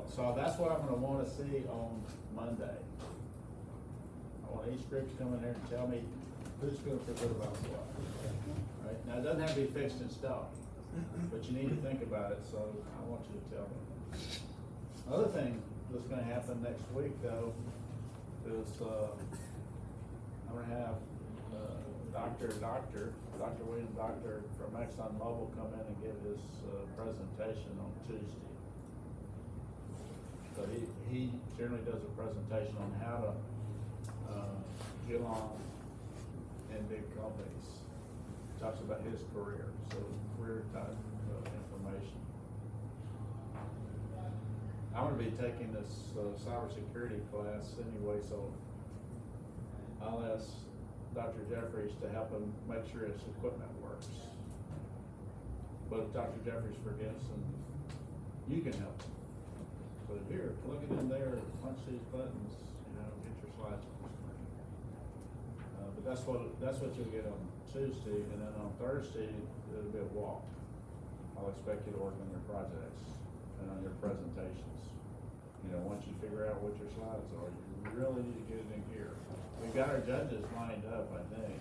So that's what I'm gonna wanna see on Monday. I want each group to come in there and tell me who's gonna forget about what. Right, now, it doesn't have to be fixed in stone, but you need to think about it, so I want you to tell me. Other thing that's gonna happen next week though, is, I'm gonna have, Dr. William Doctor from Exxon Mobil come in and give his, presentation on Tuesday. So he generally does a presentation on how to, get along in big companies. Talks about his career, so career type information. I'm gonna be taking this cybersecurity class anyway, so I'll ask Dr. Jeffries to help him make sure his equipment works. But if Dr. Jeffries forgets, and you can help him. But here, plug it in there, punch these buttons, get your slides on the screen. But that's what you'll get on Tuesday, and then on Thursday, it'll be a walk. I'll expect you to work on your projects and on your presentations. Once you figure out what your slides are, you really need to get it in here. We've got our judges lined up, I think.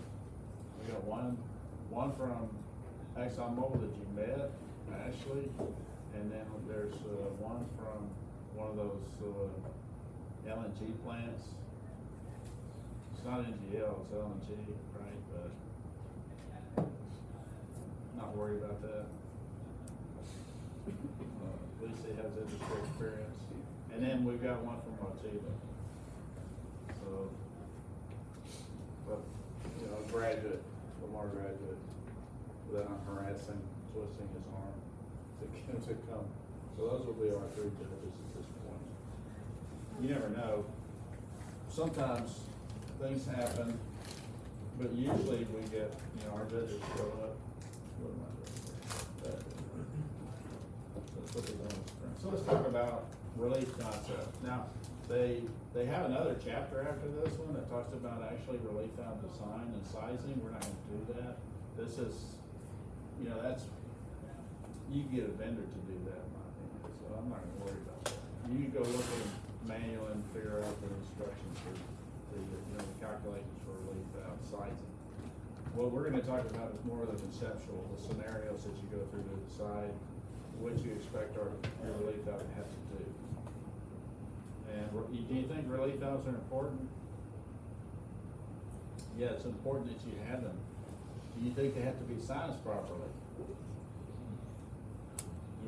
We got one from Exxon Mobil that you met, Ashley, and then there's one from one of those LNG plants. It's not NGL, it's LNG, right? But not worried about that. Lisa has industry experience. And then we've got one from Motiva. So, but, graduate, Lamar graduate, without harassing, twisting his arm to come. So those will be our three judges at this point. You never know. Sometimes things happen, but usually we get, our judges show up. What am I doing? Let's put it on the screen. So let's talk about relief concept. Now, they have another chapter after this one that talks about actually relief valve design and sizing. We're not gonna do that. This is, that's, you can get a vendor to do that, in my opinion, so I'm not gonna worry about that. You can go look at the manual and figure out the instructions for the calculations for relief valve sizing. What we're gonna talk about is more of the conceptual, the scenarios that you go through to decide what you expect your relief valve to have to do. And do you think relief valves are important? Yeah, it's important that you have them. Do you think they have to be sized properly?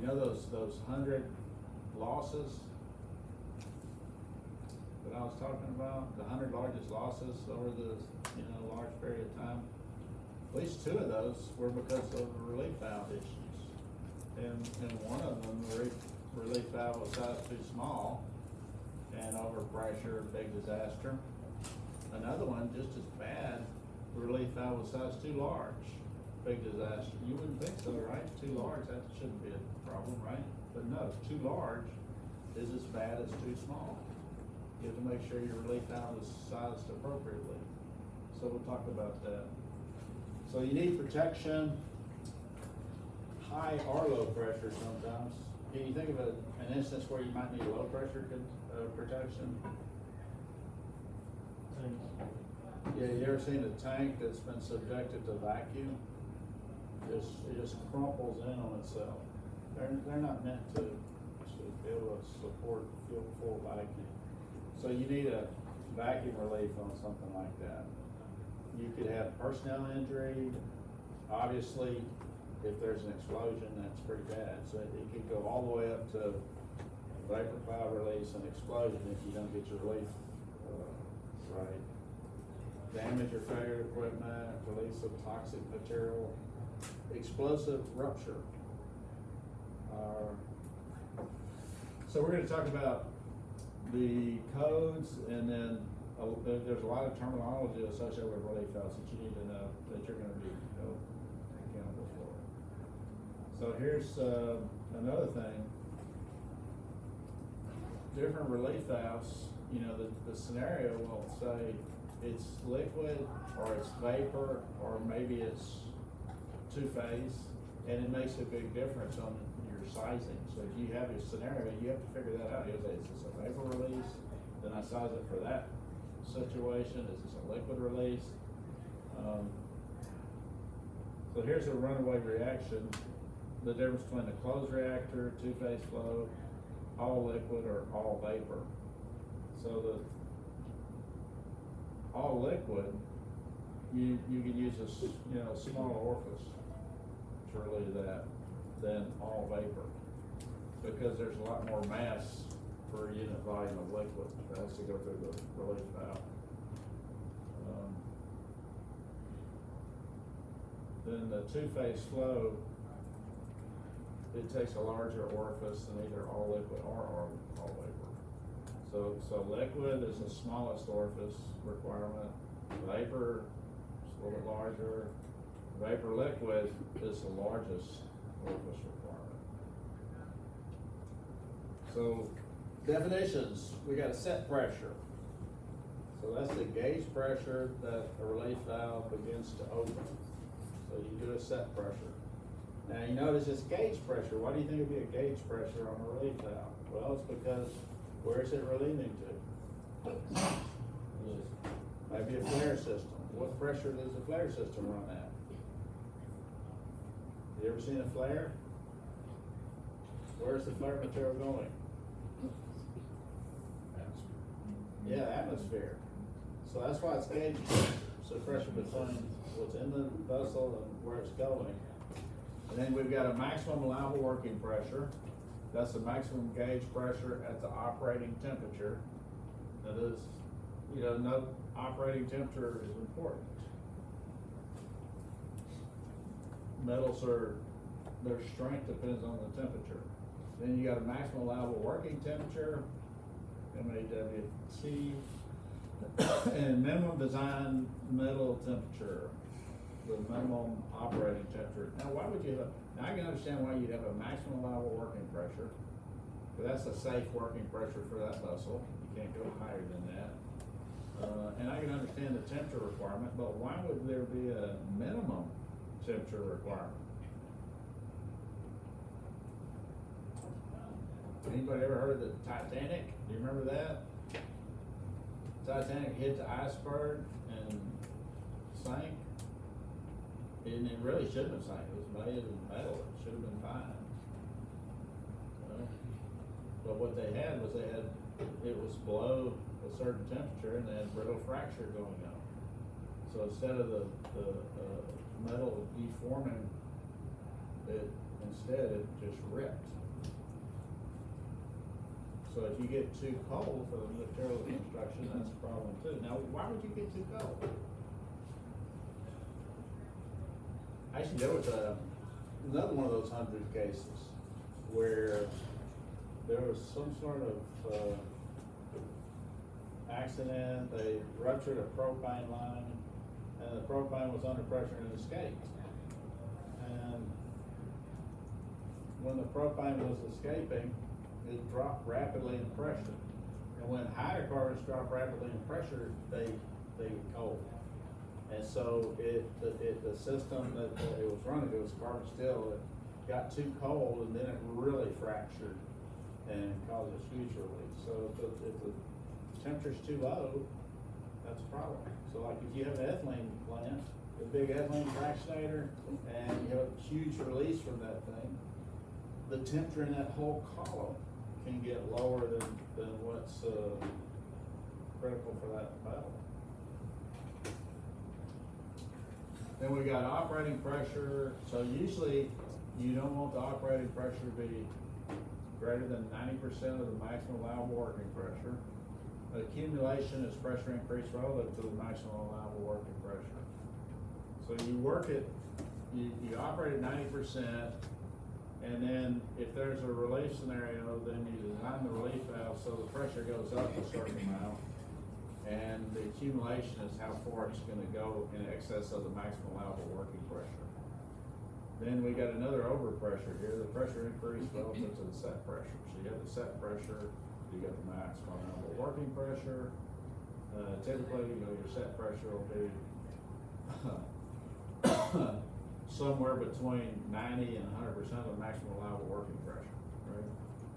Those 100 losses that I was talking about, the 100 largest losses over the large period of time. At least 2 of those were because of relief valve issues, and one of them, the relief valve was sized too small, and overpressure, big disaster. Another one, just as bad, the relief valve was sized too large, big disaster. You wouldn't think so, right? Too large, that shouldn't be a problem, right? But no, too large is as bad as too small. You have to make sure your relief valve is sized appropriately. So we'll talk about that. So you need protection, high or low pressure sometimes. Can you think of an instance where you might need low pressure protection? Yeah, you ever seen a tank that's been subjected to vacuum? It just crumples in on itself. They're not meant to be able to support full vacuum. So you need a vacuum relief on something like that. You could have personnel injury. Obviously, if there's an explosion, that's pretty bad. So it could go all the way up to vapor cloud release and explosion if you don't get your relief right. Damage or failure of equipment, release of toxic material, explosive rupture. So we're going to talk about the codes, and then there's a lot of terminology associated with relief valves that you need to know that you're going to be accountable for. So here's another thing. Different relief valves, the scenario will say it's liquid or it's vapor or maybe it's two-phase, and it makes a big difference on your your sizing. So if you have a scenario, you have to figure that out. You have to say, is this a vapor release? Then I size it for that situation. Is this a liquid release? So here's a runaway reaction. The difference between a closed reactor, two-phase flow, all liquid or all vapor. So the all liquid, you can use a smaller orifice to relieve that than all vapor, because there's a lot more mass per unit volume of liquid that has to go through the relief valve. Then the two-phase flow, it takes a larger orifice than either all liquid or all vapor. So liquid is the smallest orifice requirement. Vapor is a little bit larger. Vapor liquid is the largest orifice requirement. So definitions, we got a set pressure. So that's the gauge pressure that a relief valve begins to open. So you do a set pressure. Now you notice it's gauge pressure. Why do you think it'd be a gauge pressure on a relief valve? Well, it's because where is it relieving to? Maybe a flare system. What pressure does the flare system run at? You ever seen a flare? Where's the flare material going? Yeah, atmosphere. So that's why it's gauge pressure. So pressure between what's in the vessel and where it's going. And then we've got a maximum allowable working pressure. That's the maximum gauge pressure at the operating temperature. That is, no operating temperature is important. Metals their strength depends on the temperature. Then you got a maximum allowable working temperature, MAWT, and minimum design metal temperature, the minimum operating temperature. Now, why would you now I can understand why you'd have a maximum allowable working pressure, but that's a safe working pressure for that vessel. You can't go higher than that. And I can understand the temperature requirement, but why would there be a minimum temperature requirement? Anybody ever heard of the Titanic? Do you remember that? Titanic hit the iceberg and sank. And it really shouldn't have sank. It was made of metal. It should have been fine. But what they had was it was below a certain temperature and they had brittle fracture going on. So instead of the metal deforming, instead it just ripped. So if you get too cold for the material construction, that's a problem too. Now, why would you get too cold? Actually, there was another one of those 100 cases where there was some sort of accident. They ruptured a propane line, and the propane was under pressure and escaped. And when the propane was escaping, it dropped rapidly in pressure. And when hydrocarbons drop rapidly in pressure, they get cold. And so the system that it was running, it was carbon steel, it got too cold and then it really fractured and caused a huge release. So if the temperature's too low, that's a problem. So like if you have an ethylene plant, a big ethylene fractionator, and you have a huge release from that thing, the temperature in that whole column can get lower than what's critical for that metal. Then we got operating pressure. So usually you don't want the operating pressure to be greater than 90% of the maximum allowable working pressure. Accumulation is pressure increase relative to the maximum allowable working pressure. So you work it, you operate at 90%, and then if there's a relief scenario, then you design the relief valve so the pressure goes up a certain amount, and the accumulation is how far it's going to go in excess of the maximum allowable working pressure. Then we got another overpressure here, the pressure increase relative to the set pressure. So you have the set pressure, you got the maximum allowable working pressure. Typically, your set pressure will be somewhere between 90 and 100% of the maximum allowable working pressure, right?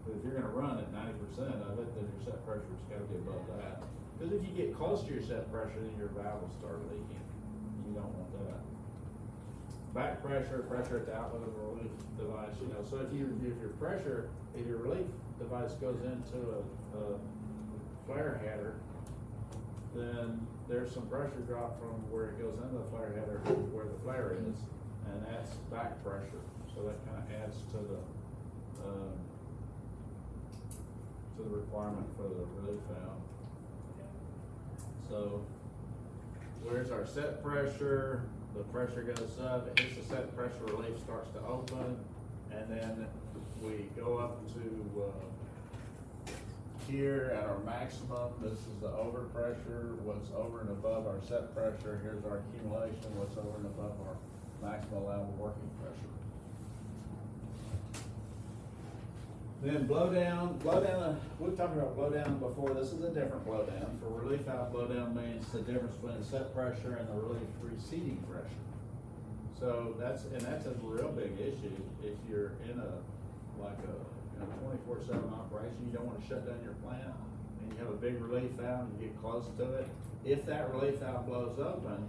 But if you're gonna run at 90% of it, then your set pressure's gotta be above that. Because if you get close to your set pressure, then your valve will start leaking. You don't want that. Back pressure, pressure at the outlet of the relief device, you know, so if your relief device goes into a flare header, then there's some pressure drop from where it goes into the flare header to where the flare is, and that's back pressure. So that kind of adds to the requirement for the relief valve. So where's our set pressure? The pressure goes up, it hits the set pressure, relief starts to open, and then we go up to here at our maximum. This is the overpressure, what's over and above our set pressure. Here's our accumulation, what's over and above our maximum allowable working pressure. Then blowdown, we've talked about blowdown before. This is a different blowdown. For relief valve, blowdown means the difference between the set pressure and the relief receding pressure. So that's a real big issue if you're in a 24/7 operation. You don't want to shut down your plant, and you have a big relief valve and you get close to it. If that relief valve blows open,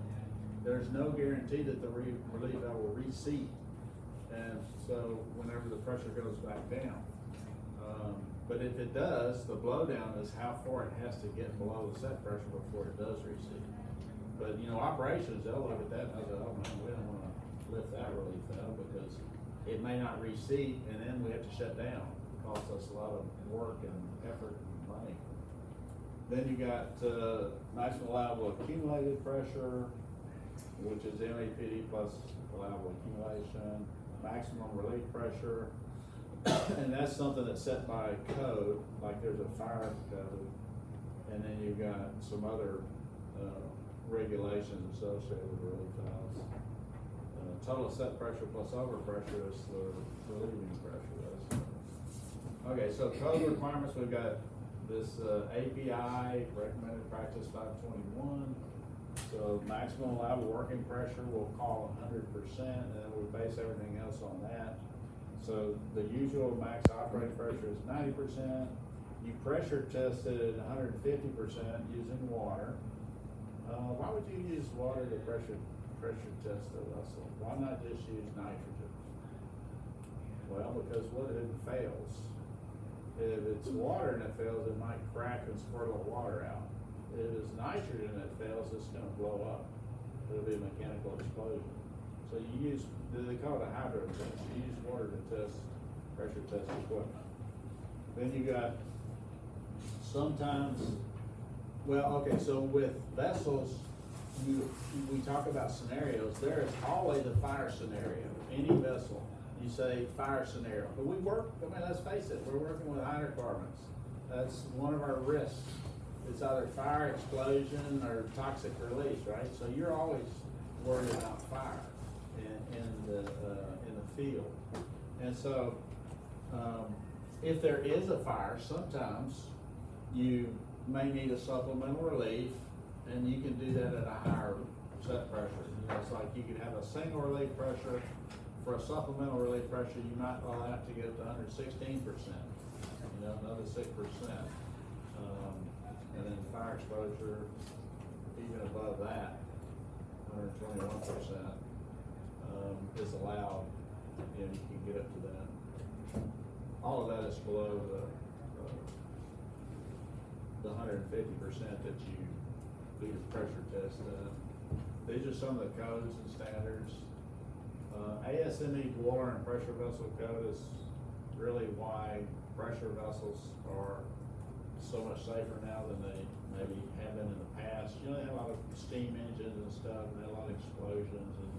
there's no guarantee that the relief valve will reseat, and so whenever the pressure goes back down. But if it does, the blowdown is how far it has to get below the set pressure before it does reseat. But operations, they'll look at that and they'll say, oh man, we don't want to lift that relief valve because it may not reseat, and then we have to shut down. It costs us a lot of work and effort and money. Then you got maximum allowable accumulated pressure, which is MAPD plus allowable accumulation, maximum relief pressure, and that's something that's set by code, like there's a fire code, and then you've got some other regulations associated with relief valves. Total set pressure plus overpressure is the relieving pressure. Okay, so code requirements, we've got this API, recommended practice 521. So maximum allowable working pressure, we'll call 100%, and then we base everything else on that. So the usual max operating pressure is 90%. You pressure test it at 150% using water. Why would you use water to pressure test the vessel? Why not just use nitrogen? Well, because what if it fails? If it's water and it fails, it might crack and squirt a little water out. If it's nitrogen that fails, it's going to blow up. It'll be a mechanical explosion. So you use, they call it a hydro test. You use water to pressure test equipment. Then you got sometimes, so with vessels, we talk about scenarios. There is always a fire scenario. Any vessel, you say fire scenario. But let's face it, we're working with hydrocarbons. That's one of our risks. It's either fire, explosion, or toxic release, right? So you're always worried about fire in the field. And so if there is a fire, sometimes you may need a supplemental relief, and you can do that at a higher set pressure. It's like you could have a single relief pressure. For a supplemental relief pressure, you might allow it to get up to 116%, another 6%. And then fire exposure, even above that, 121%, is allowed. You can get up to that. All of that is below the 150% that you do your pressure test at. These are some of the codes and standards. ASME boiler and pressure vessel code is really why pressure vessels are so much safer now than they maybe have been in the past. They have a lot of steam engines and stuff, and they had a lot of explosions, and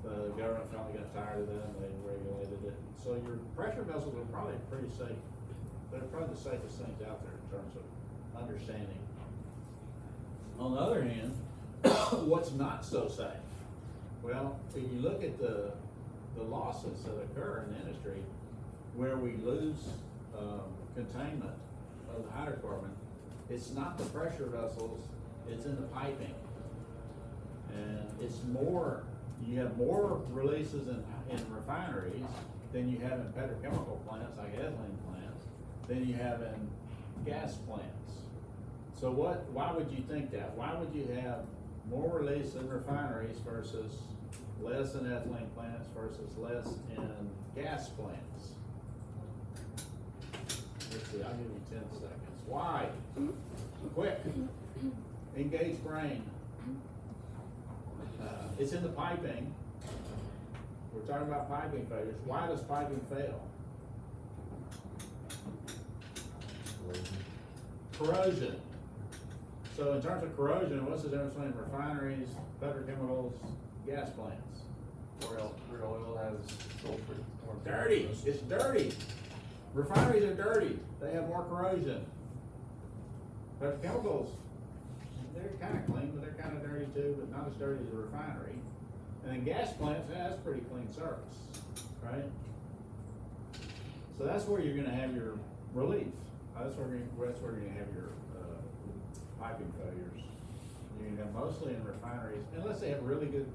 the government finally got tired of that and they regulated it. So your pressure vessels are probably pretty safe. They're probably the safest things out there in terms of understanding. On the other hand, what's not so safe? Well, if you look at the losses that occur in the industry where we lose containment of the hydrocarbon, it's not the pressure vessels, it's in the piping. And it's more you have more releases in refineries than you have in petrochemical plants, like ethylene plants, than you have in gas plants. So why would you think that? Why would you have more release in refineries versus less in ethylene plants versus less in gas plants? Let's see, I'll give you 10 seconds. Why? Quick. Engage brain. It's in the piping. We're talking about piping failures. Why does piping fail? Corrosion. So in terms of corrosion, what's the difference between refineries, petrochemicals, gas plants? Real oil has sulfur. Dirty. It's dirty. Refineries are dirty. They have more corrosion. Petrochemicals, they're kind of clean, but they're kind of dirty too, but not as dirty as a refinery. And then gas plants, yeah, that's pretty clean surface, right? So that's where you're gonna have your relief. That's where you're gonna have your piping failures. You're gonna have mostly in refineries, unless they have really good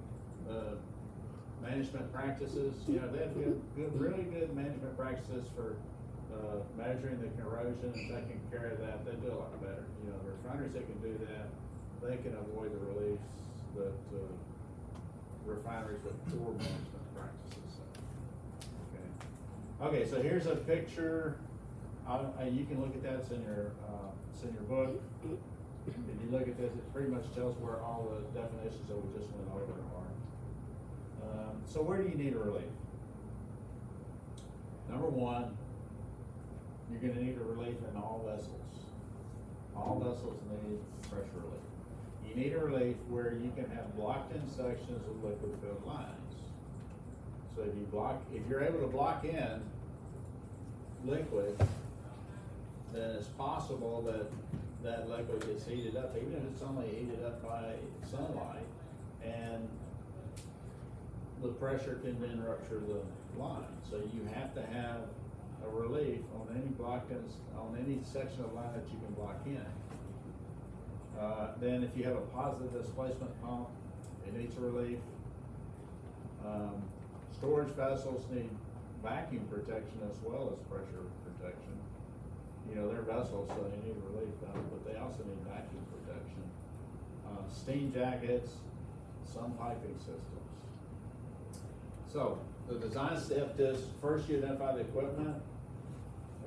management practices. You know, they have really good management practices for measuring the corrosion and taking care of that. They do a lot better. You know, the refineries that can do that, they can avoid the reliefs that refineries with poor management practices. Okay, so here's a picture. You can look at that. It's in your book. If you look at this, it pretty much tells where all the definitions that we just went over are. So where do you need a relief? Number one, you're going to need a relief in all vessels. All vessels need pressure relief. You need a relief where you can have blocked-in sections of liquid-filled lines. So if you're able to block in liquid, then it's possible that that liquid gets heated up, even if it's only heated up by sunlight, and the pressure can then rupture the line. So you have to have a relief on any section of line that you can block in. Then if you have a positive displacement pump, it needs a relief. Storage vessels need vacuum protection as well as pressure protection. You know, they're vessels, so they need relief done, but they also need vacuum protection. Steam jackets, some piping systems. So the design step is first you identify the equipment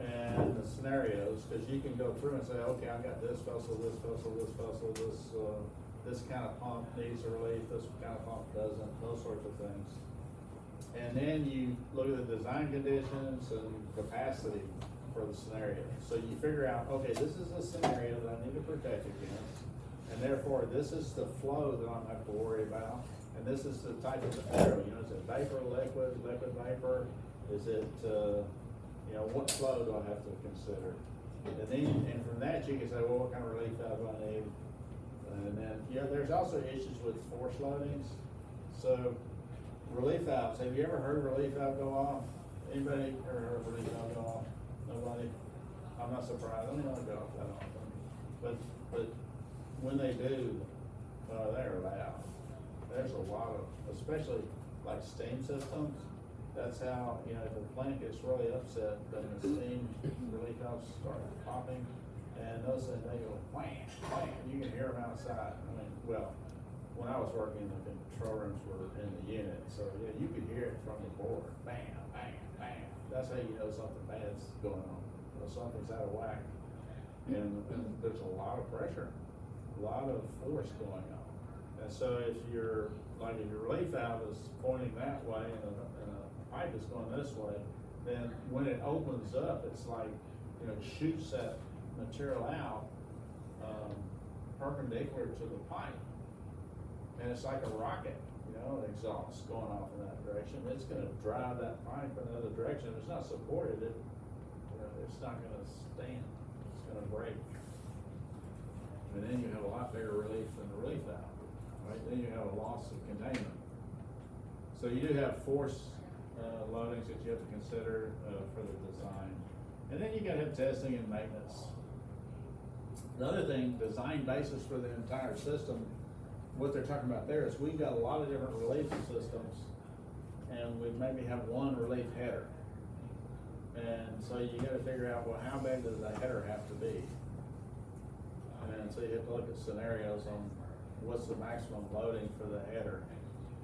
and the scenarios, because you can go through and say, okay, I've got this vessel, this vessel, this vessel, this kind of pump needs a relief, this kind of pump doesn't, those sorts of things. And then you look at the design conditions and capacity for the scenario. So you figure out, okay, this is a scenario that I need to protect against, and therefore this is the flow that I'm gonna have to worry about, and this is the type of material. You know, is it vapor, liquid, liquid vapor? Is it, you know, what flow do I have to consider? And from that you can say, well, what kind of relief valve do I need? And then, you know, there's also issues with force loadings. So relief valves, have you ever heard a relief valve go off? Anybody ever heard a relief valve go off? Nobody? I'm not surprised. I mean, they don't go off that often. But when they do, they're loud. There's a lot of, especially like steam systems. That's how, you know, if a plant gets really upset, then the steam relief valves start popping, and those things, they go wham, wham. You can hear them outside. I mean, well, when I was working, the control rooms were in the unit, so yeah, you could hear it from the board. Bam, bam, bam. That's how you know something bad's going on. You know, something's out of whack, and there's a lot of pressure, a lot of force going on. And so if your relief valve is pointing that way and a pipe is going this way, then when it opens up, it's like, you know, it shoots that material out perpendicular to the pipe. And it's like a rocket, you know, an exhaust going off in that direction. It's going to drive that pipe in another direction. If it's not supported, it's not going to stand. It's going to break. And then you have a lot bigger relief than the relief valve, right? Then you have a loss of containment. So you do have force loadings that you have to consider for the design. And then you got to have testing and maintenance. The other thing, design basis for the entire system what they're talking about there is we've got a lot of different relief systems, and we maybe have one relief header. And so you gotta figure out, well, how big does the header have to be? And so you have to look at scenarios on what's the maximum loading for the header,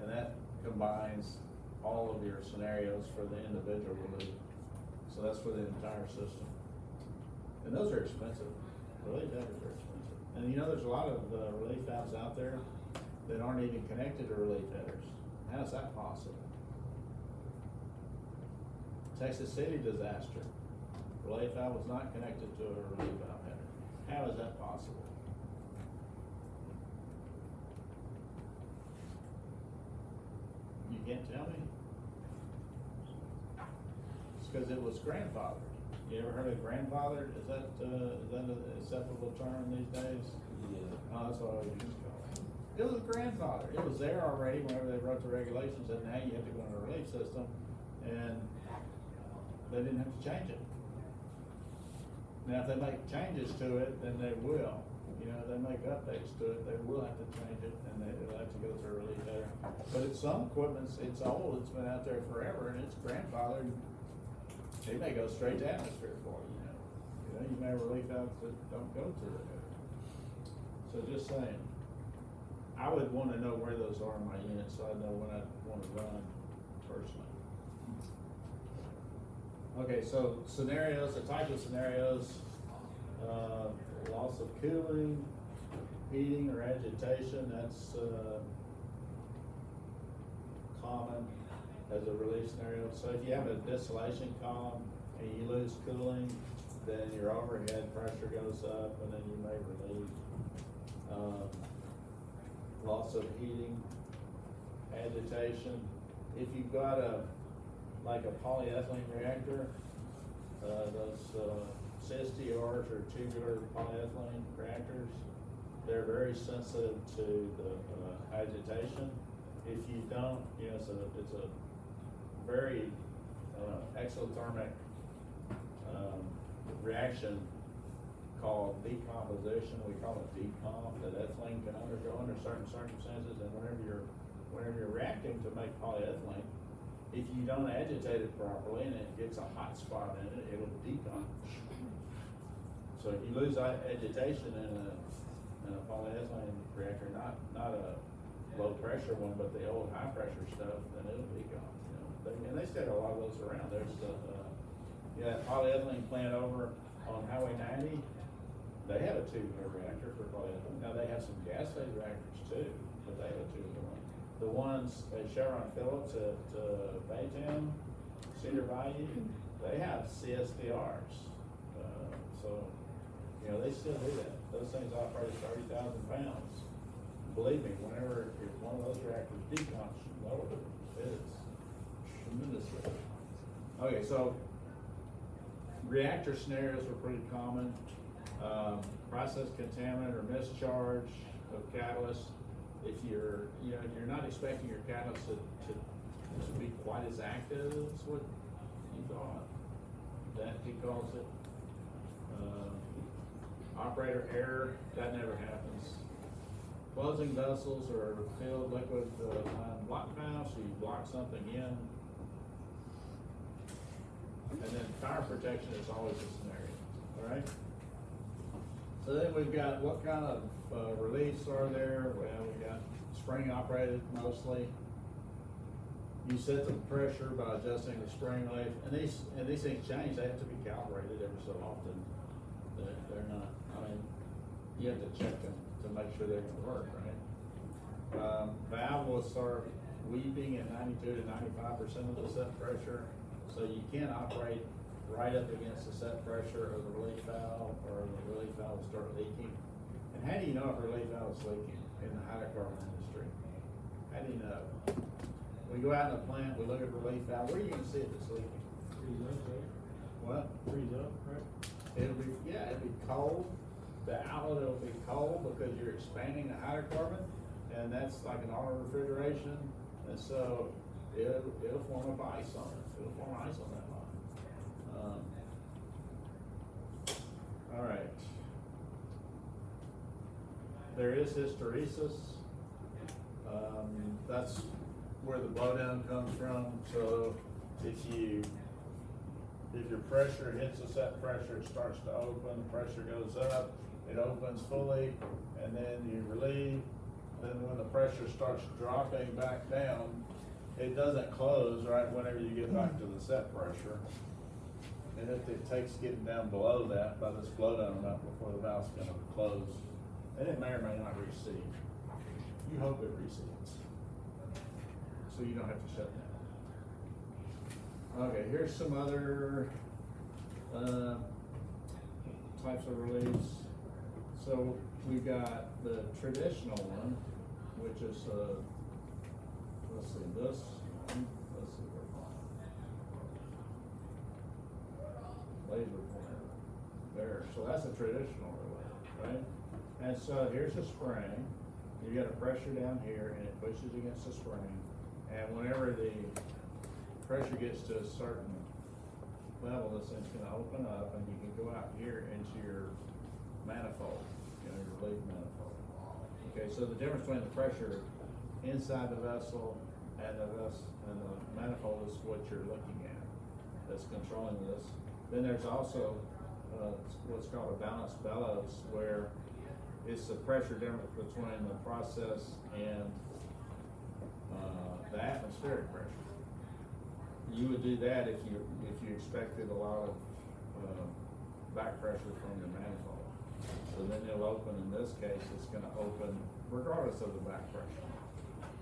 and that combines all of your scenarios for the individual relief. So that's for the entire system. And those are expensive, relief headers are expensive. And you know, there's a lot of relief valves out there that aren't even connected to relief headers. How's that possible? Texas City disaster, relief valve was not connected to a relief valve header. How is that possible? You can't tell me? It's because it was grandfathered. You ever heard of grandfathered? Is that an acceptable term these days? Yeah. Oh, that's what I used to call it. It was grandfathered. It was there already whenever they wrote the regulations, and now you have to go into a relief system, and they didn't have to change it. Now, if they make changes to it, then they will. You know, they make updates to it, they will have to change it, and it'll have to go through a relief header. But it's some equipment's, it's old, it's been out there forever, and it's grandfathered. It may go straight to atmosphere for you, you know. You know, you may have relief valves that don't go to the header. So just saying, I would wanna know where those are in my unit, so I know when I wanna run personally. Okay, so scenarios, the type of scenarios, loss of cooling, heating or agitation, that's, common as a relief scenario. So if you have a distillation column and you lose cooling, then your overhead pressure goes up and then you may relieve. Loss of heating, agitation. If you've got like a polyethylene reactor, those CSTRs or tubular polyethylene reactors, they're very sensitive to the agitation. If you don't, you know, it's a very exothermic reaction called decomposition. We call it decomp, that ethylene can undergo under certain circumstances, and whenever you're reacting to make polyethylene, if you don't agitate it properly and it gets a hot spot in it, it'll decomp. So if you lose agitation in a polyethylene reactor, not a low pressure one, but the old high pressure stuff, then it'll decomp. You know, and they still got a lot of those around. There's that polyethylene plant over on Highway 90. They have a tubular reactor for polyethylene. Now they have some gas phase reactors too, but they have a tubular one. The ones at Chevron Phillips at Baytown, Cedar Bayou, they have CSTRs. So, you know, they still do that. Those things operate at 30,000 pounds. Believe me, if one of those reactors decomps, you know it's tremendously. Okay, so reactor scenarios are pretty common. Process contaminant or mischarge of catalyst. If you're not expecting your catalyst to be quite as active as what you thought, that could cause it. Operator error, that never happens. Closing vessels or filled liquid block valves, so you block something in. And then fire protection is always a scenario, all right? So then we've got what kind of reliefs are there? Well, we got spring operated mostly. You set the pressure by adjusting the spring relief, and these things change. They have to be calibrated every so often. They're not. I mean, you have to check them to make sure they're going to work, right? Valve will start weeping at 92 to 95% of the set pressure, so you can't operate right up against the set pressure of the relief valve, or the relief valve will start leaking. And how do you know if a relief valve is leaking in the hydrocarbon industry? How do you know? We go out in the plant, we look at the relief valve. Where are you going to see if it's leaking? Freeze up, right? What? Freeze up, right? It'll be cold. The outlet will be cold because you're expanding the hydrocarbon, and that's like an auto refrigeration, and so it'll form a ice on it. It'll form ice on that line. All right. There is hysteresis. That's where the blowdown comes from, so if your pressure hits a set pressure, it starts to open, the pressure goes up, it opens fully, and then you relieve. Then when the pressure starts dropping back down, it doesn't close right whenever you get back to the set pressure. And if it takes getting down below that by this blowdown amount before the valve's gonna close, and it may or may not recede. You hope it recedes, so you don't have to shut down. Okay, here's some other, types of reliefs. So we've got the traditional one, which is, let's see, this one, let's see, where laser pointer, there, so that's a traditional relief, right? And so here's a spring, you got a pressure down here and it pushes against the spring, and whenever the pressure gets to a certain level, this thing's gonna open up and you can go out here into your manifold, your relief manifold. Okay, so the difference between the pressure inside the vessel and the manifold is what you're looking at, that's controlling this. Then there's also what's called a balanced bellows, where it's the pressure difference between the process and the atmospheric pressure. You would do that if you expected a lot of back pressure from your manifold. So then it'll open, in this case, it's gonna open regardless of the back pressure.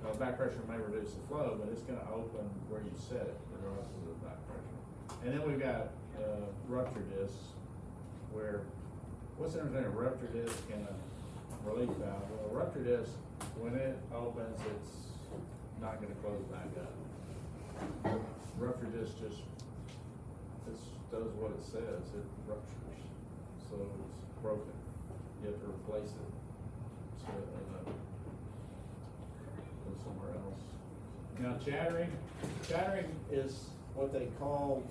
Now, back pressure may reduce the flow, but it's gonna open where you set it regardless of the back pressure. And then we've got rupture discs, where, what's the difference between a rupture disc and a relief valve? Well, a rupture disc, when it opens, it's not gonna close back up. Rupture disc just does what it says, it ruptures, so it's broken. You have to replace it, so go somewhere else. Now chattering is what they call,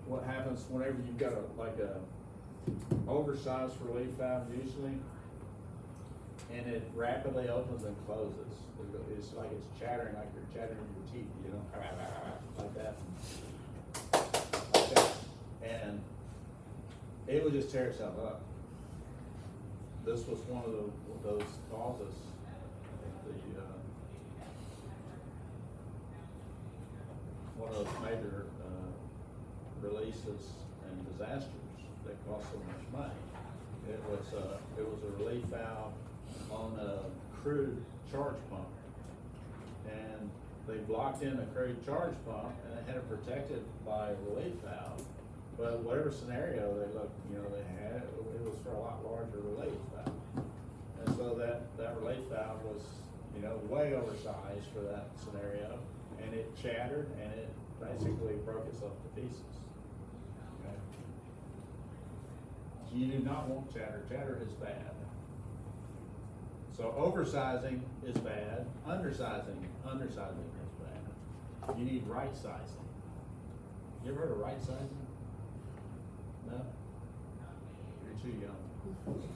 what happens whenever you've got a oversized relief valve usually, and it rapidly opens and closes. It's like it's chattering, like you're chattering your teeth, you know, like that. And it would just tear itself up. This was one of those causes. One of those major releases and disasters that cost so much money. It was a relief valve on a crude charge pump, and they blocked in a crude charge pump and they had it protected by a relief valve. But whatever scenario they looked, they had, it was for a lot larger relief valve. And so that relief valve was, way oversized for that scenario, and it chattered and it basically broke itself to pieces. Okay? You do not want chatter. Chatter is bad. So oversizing is bad. Undersizing is bad. You need right sizing. You ever heard of right sizing? No? You're too young. Okay.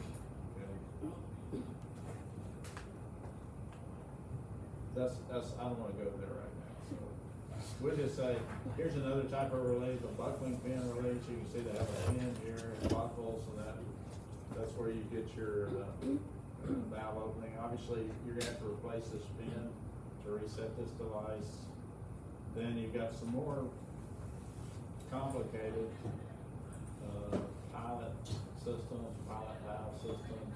That's I don't want to go there right now. So we'll just say, here's another type of relief, a buckling pin relief. You can see they have a pin here and buckles, and that's where you get your valve opening. Obviously, you're gonna have to replace this pin to reset this device. Then you've got some more complicated pilot systems, pilot valve systems.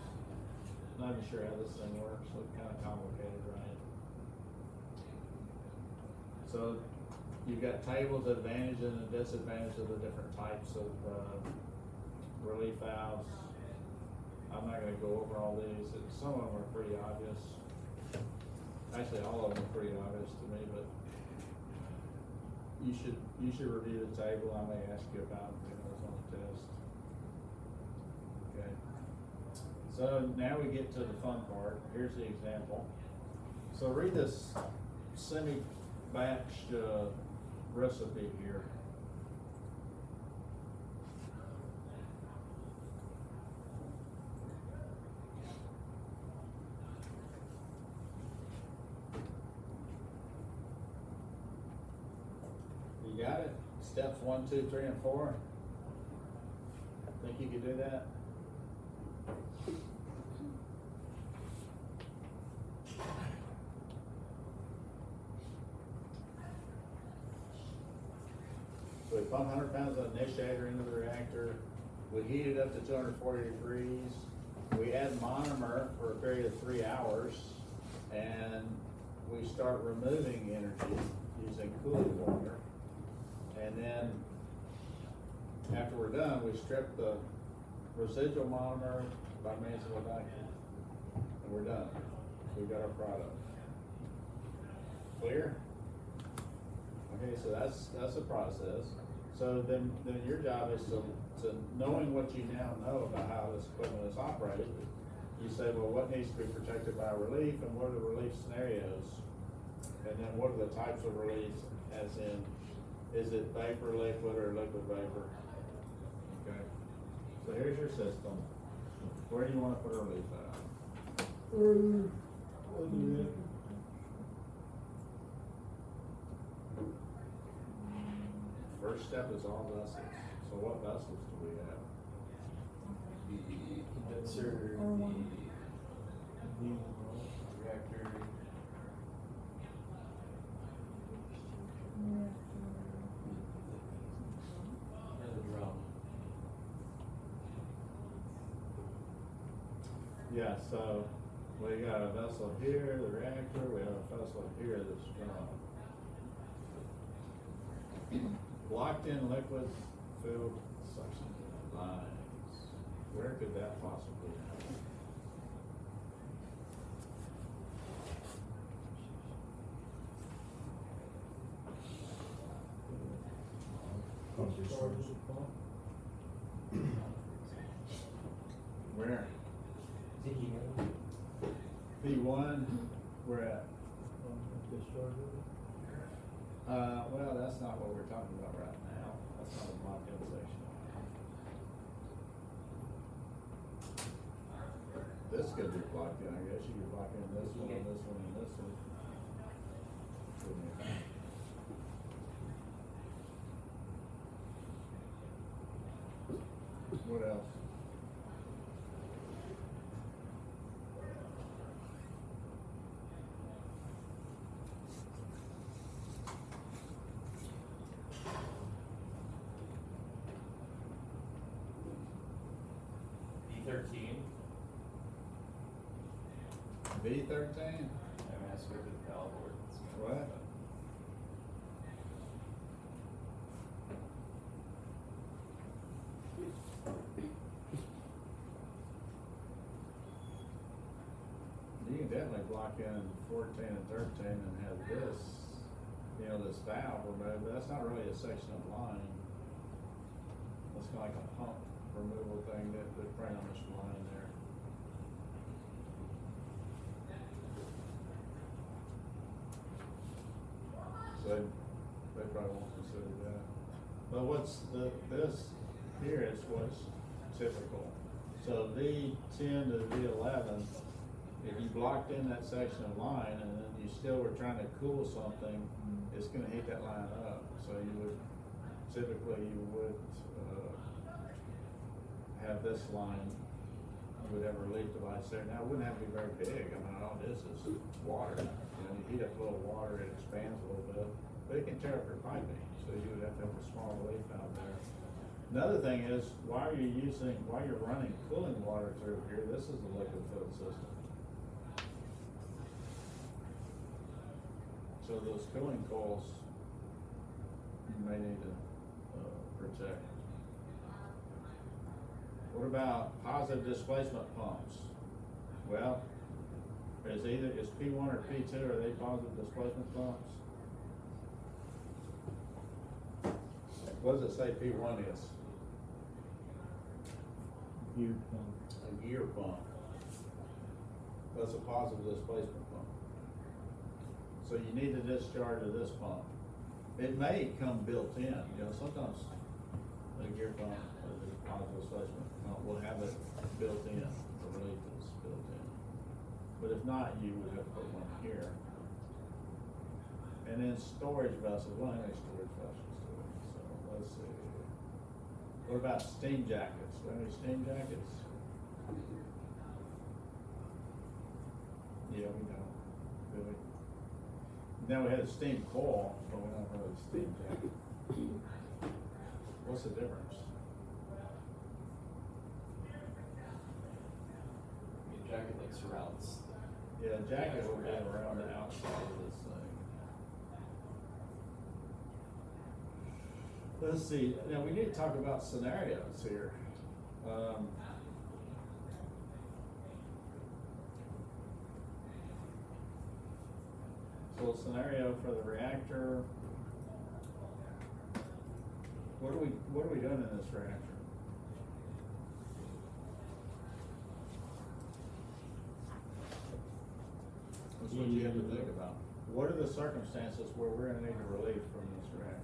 Not even sure how this thing works. Looks kind of complicated, right? So you've got tables, advantage and the disadvantage of the different types of relief valves. I'm not going to go over all these. Some of them are pretty obvious. Actually, all of them are pretty obvious to me, but you should review the table. I may ask you about those on the test. Okay. So now we get to the fun part. Here's the example. So read this semi-batch recipe here. steps 1, 2, 3, and 4? Think you could do that? So we pump 100 pounds of initiator into the reactor, we heat it up to 240 degrees, we add monomer for a period of 3 hours, and we start removing energy using cooling water. And then, after we're done, we strip the residual monomer by means of a vacuum, and we're done. We've got our product. Clear? Okay, so that's a process. So then your job is to knowing what you now know about how this equipment is operated, you say, well, what needs to be protected by relief, and what are the relief scenarios? And then what are the types of reliefs, as in, is it vapor, liquid, or liquid vapor? Okay, so here's your system. Where do you want to put a relief valve? First step is all vessels. So what vessels do we have? The condenser, the reactor, and the drum. Yeah, so we got a vessel here, the reactor, we have a vessel here, that's drum. Locked in liquid filled suction lines. Where could that possibly happen? Where? P1, we're at. Well, that's not what we're talking about right now. That's not a locked-in section. This could be blocked in, I guess. You could block in this one, and this one, and this one. What else? B13. B13? I asked her to the valve board. What? You can definitely block in 14 and 13 and have this, this valve removed, but that's not really a section of line. That's kind of like a pump removal thing that they bring on this line there. So they probably won't consider that. But this here is what's typical. So V10 to V11, if you blocked in that section of line and then you still were trying to cool something, it's gonna heat that line up. So you would, typically you would, have this line, you would have a relief device there. Now, it wouldn't have to be very big. I mean, all this is water. You heat up a little water, it expands a little bit, but it can tear up your piping. So you would have to have a small relief valve there. Another thing is, while you're running cooling water through here, this is a liquid filled system. So those cooling coils, you may need to protect. What about positive displacement pumps? Well, is P1 or P2, are they positive displacement pumps? What does it say P1 is? Gear pump. A gear pump. That's a positive displacement pump. So you need to discharge of this pump. It may come built in, sometimes a gear pump or the positive displacement pump will have it built in, the relief is built in. But if not, you would have to put one here. And then storage vessels, well, any storage vessels do it, so let's see. What about steam jackets? Do you have any steam jackets? Yeah, we don't, really. Then we had a steam coil, but we don't have a steam jacket. What's the difference? Your jacket like surrounds. Yeah, a jacket will be around the outside of this thing. Let's see, now we need to talk about scenarios here. So scenario for the reactor. What are we doing in this reactor? That's what you have to think about. What are the circumstances where we're gonna need a relief from this reactor?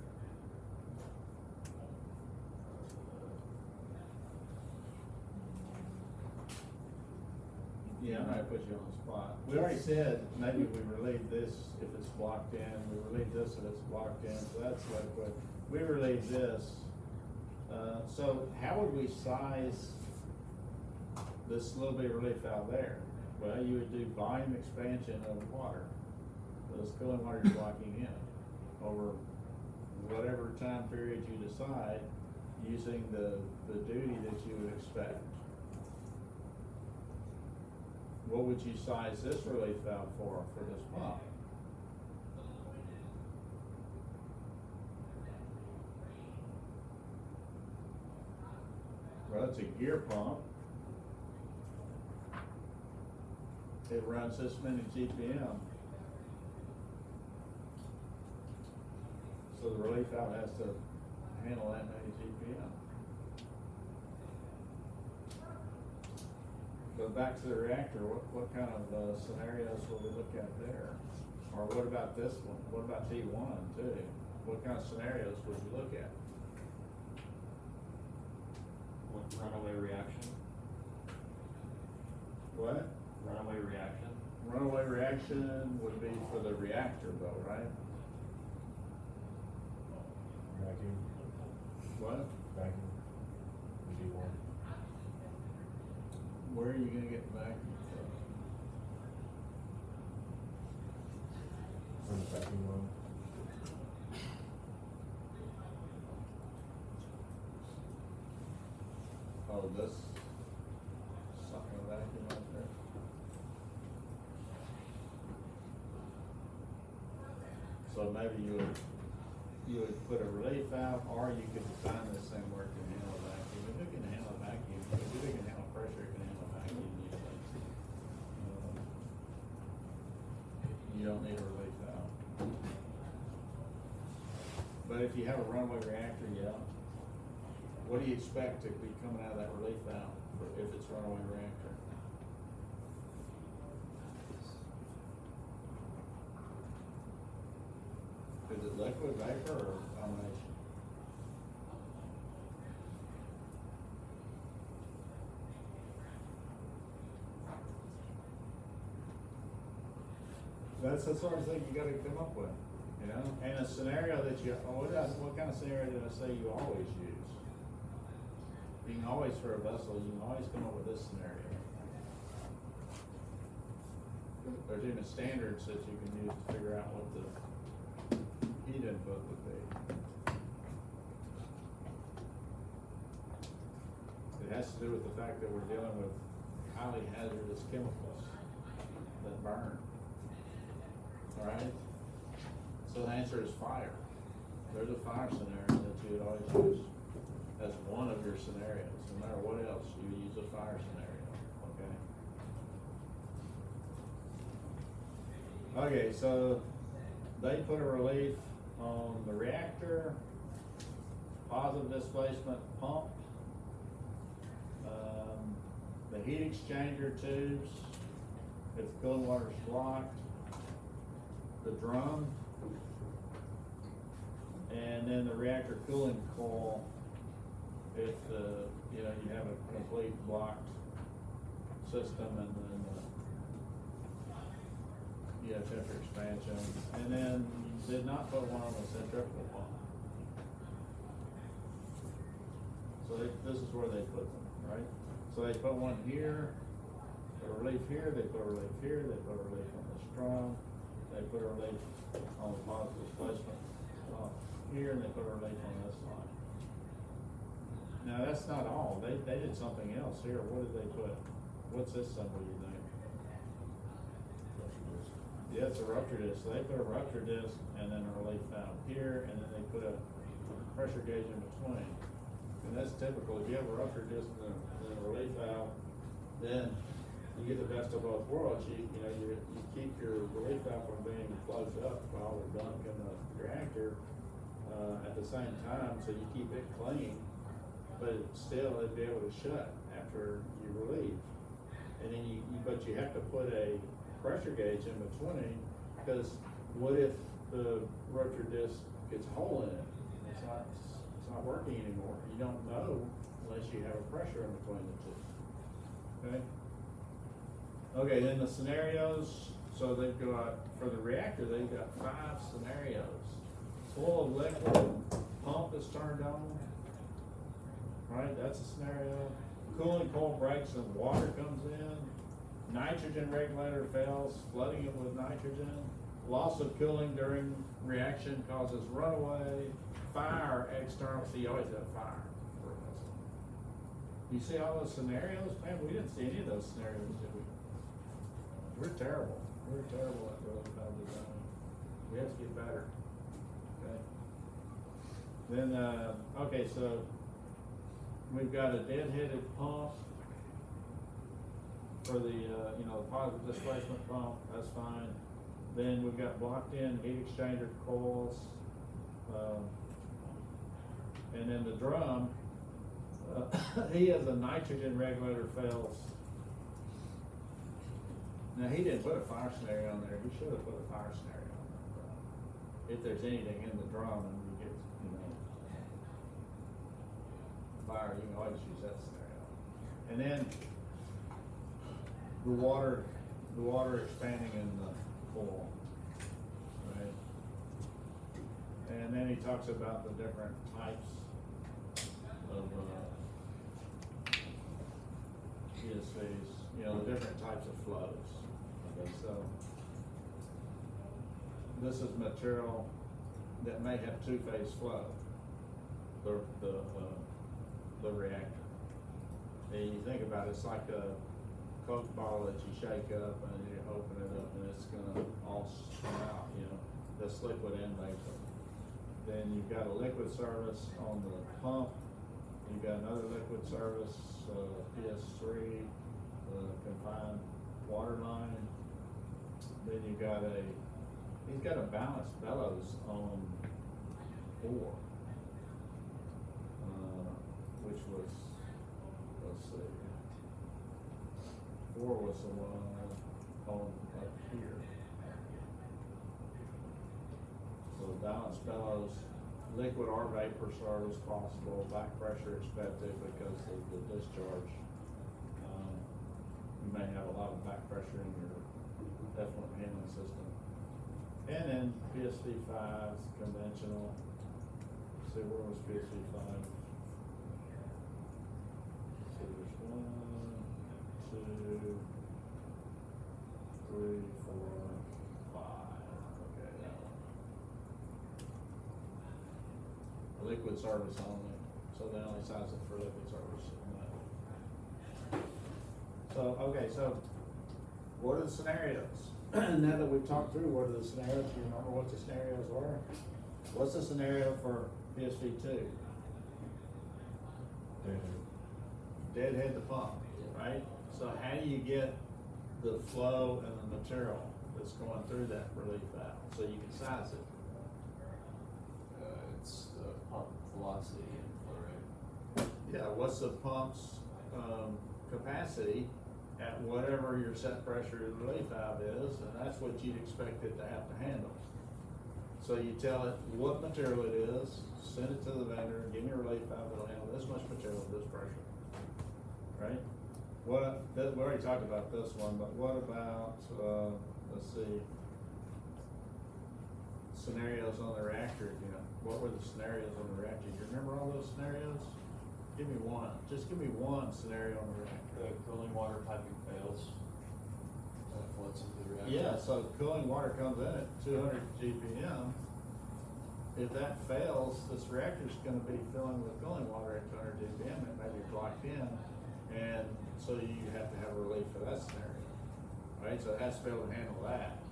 Yeah, I'm not gonna put you on the spot. We already said maybe we relieve this if it's blocked in, we relieve this if it's blocked in, so that's liquid. We relieve this. So how would we size this little bit of relief out there? Well, you would do volume expansion of water. This cooling water you're blocking in over whatever time period you decide using the duty that you would expect. What would you size this relief valve for this pump? Well, it's a gear pump. It runs this many GPM. So the relief valve has to handle that many GPM. But back to the reactor, what kind of scenarios will we look at there? Or what about this one? What about T1 too? What kind of scenarios would you look at? What, runaway reaction? What? Runaway reaction? Runaway reaction would be for the reactor though, right? Vacuum, What? vacuum, would be one. Where are you gonna get the vacuum from? From the vacuum one. Oh, this sucking vacuum out there. So maybe you would put a relief valve, or you could design this thing where it can handle vacuum. If it can handle vacuum, if it can handle pressure, it can handle vacuum usually. You don't need a relief valve. But if you have a runaway reactor, yeah. What do you expect to be coming out of that relief valve if it's runaway reactor? Is it liquid, vapor, or combination? That's the sort of thing you gotta come up with, you know? And a scenario that what kind of scenario did I say you always use? You can always, for a vessel, you can always come up with this scenario. There's even standards that you can use to figure out what the heat input would be. It has to do with the fact that we're dealing with highly hazardous chemicals that burn. Alright? So the answer is fire. There's a fire scenario that you would always use as one of your scenarios. No matter what else, you use a fire scenario, okay? Okay, so they put a relief on the reactor, positive displacement pump, the heat exchanger tubes, if the cooling water is blocked, the drum, and then the reactor cooling coil if you have a complete blocked system, and then you have temperature expansion, and then you did not put one on the centrifugal pump. So this is where they put them, right? So they put one here, put a relief here, they put a relief here, they put a relief on this drum, they put a relief on the positive displacement here, and they put a relief on this line. Now, that's not all, they did something else here. What did they put? What's this symbol, you think? Yeah, it's a rupture disc. So they put a rupture disc and then a relief valve here, and then they put a pressure gauge in between. And that's typical. If you have a rupture disc and a relief valve, then you get the best of both worlds. You keep your relief valve from being closed up by all the gunk in the reactor at the same time, so you keep it clean, but still it'd be able to shut after you relieve. And then but you have to put a pressure gauge in between, because what if the rupture disc gets a hole in it? It's not working anymore. You don't know unless you have a pressure in between the two. Okay, then the scenarios. So they've got, for the reactor, they've got 5 scenarios. Full of liquid, pump is turned on, right? That's a scenario. Cooling coil breaks and water comes in. Nitrogen regulator fails, flooding it with nitrogen. Loss of cooling during reaction causes runaway. Fire external, so you always have fire for a missile. You see all those scenarios? Man, we didn't see any of those scenarios, did we? We're terrible. We're terrible at relief valve design. We have to get better. Okay. Then, okay, so we've got a deadheaded pump for the, positive displacement pump, that's fine. Then we've got blocked in heat exchanger coils. And then the drum, he has a nitrogen regulator fails. Now, he didn't put a fire scenario on there. He should have put a fire scenario on there. If there's anything in the drum and you get, fire, you can always use that scenario. And then the water expanding in the coil, right? And then he talks about the different types of PSVs, the different types of flows. Okay, so this is material that may have two-phase flow, the reactor. And you think about it, it's like a Coke bottle that you shake up and you open it up and it's gonna all come out, that's liquid and vapor. Then you've got a liquid service on the pump, you've got another liquid service, PS3, confined water line. Then he's got a balanced bellows on 4, which was, let's see, 4 was the one on up here. So balanced bellows, liquid or vapor service possible, back pressure expected because of the discharge. You may have a lot of back pressure in your effluent handling system. And then PSV 5's conventional. Let's see, where was PSV 5? So there's 1, 2, 3, 4, 5. Okay, that one. Liquid service only. So they only size it for liquid service. So, okay, so what are the scenarios? Now that we've talked through what are the scenarios, do you remember what the scenarios were? What's the scenario for PSV 2? Deadhead the pump, right? So how do you get the flow and the material that's going through that relief valve so you can size it? It's the pump velocity and flow rate. Yeah, what's the pump's capacity at whatever your set pressure of the relief valve is, and that's what you'd expect it to have to handle. So you tell it what material it is, send it to the vendor, give me a relief valve that'll handle this much material at this pressure, right? We already talked about this one, but what about, let's see, scenarios on the reactor again? What were the scenarios on the reactor? Do you remember all those scenarios? Give me one, just give me one scenario on the reactor. The cooling water piping fails. That floods into the reactor. Yeah, so cooling water comes in at 200 GPM. If that fails, this reactor's gonna be filling with cooling water at 200 GPM, it may be blocked in, and so you have to have a relief for that scenario, right? So it has to be able to handle that.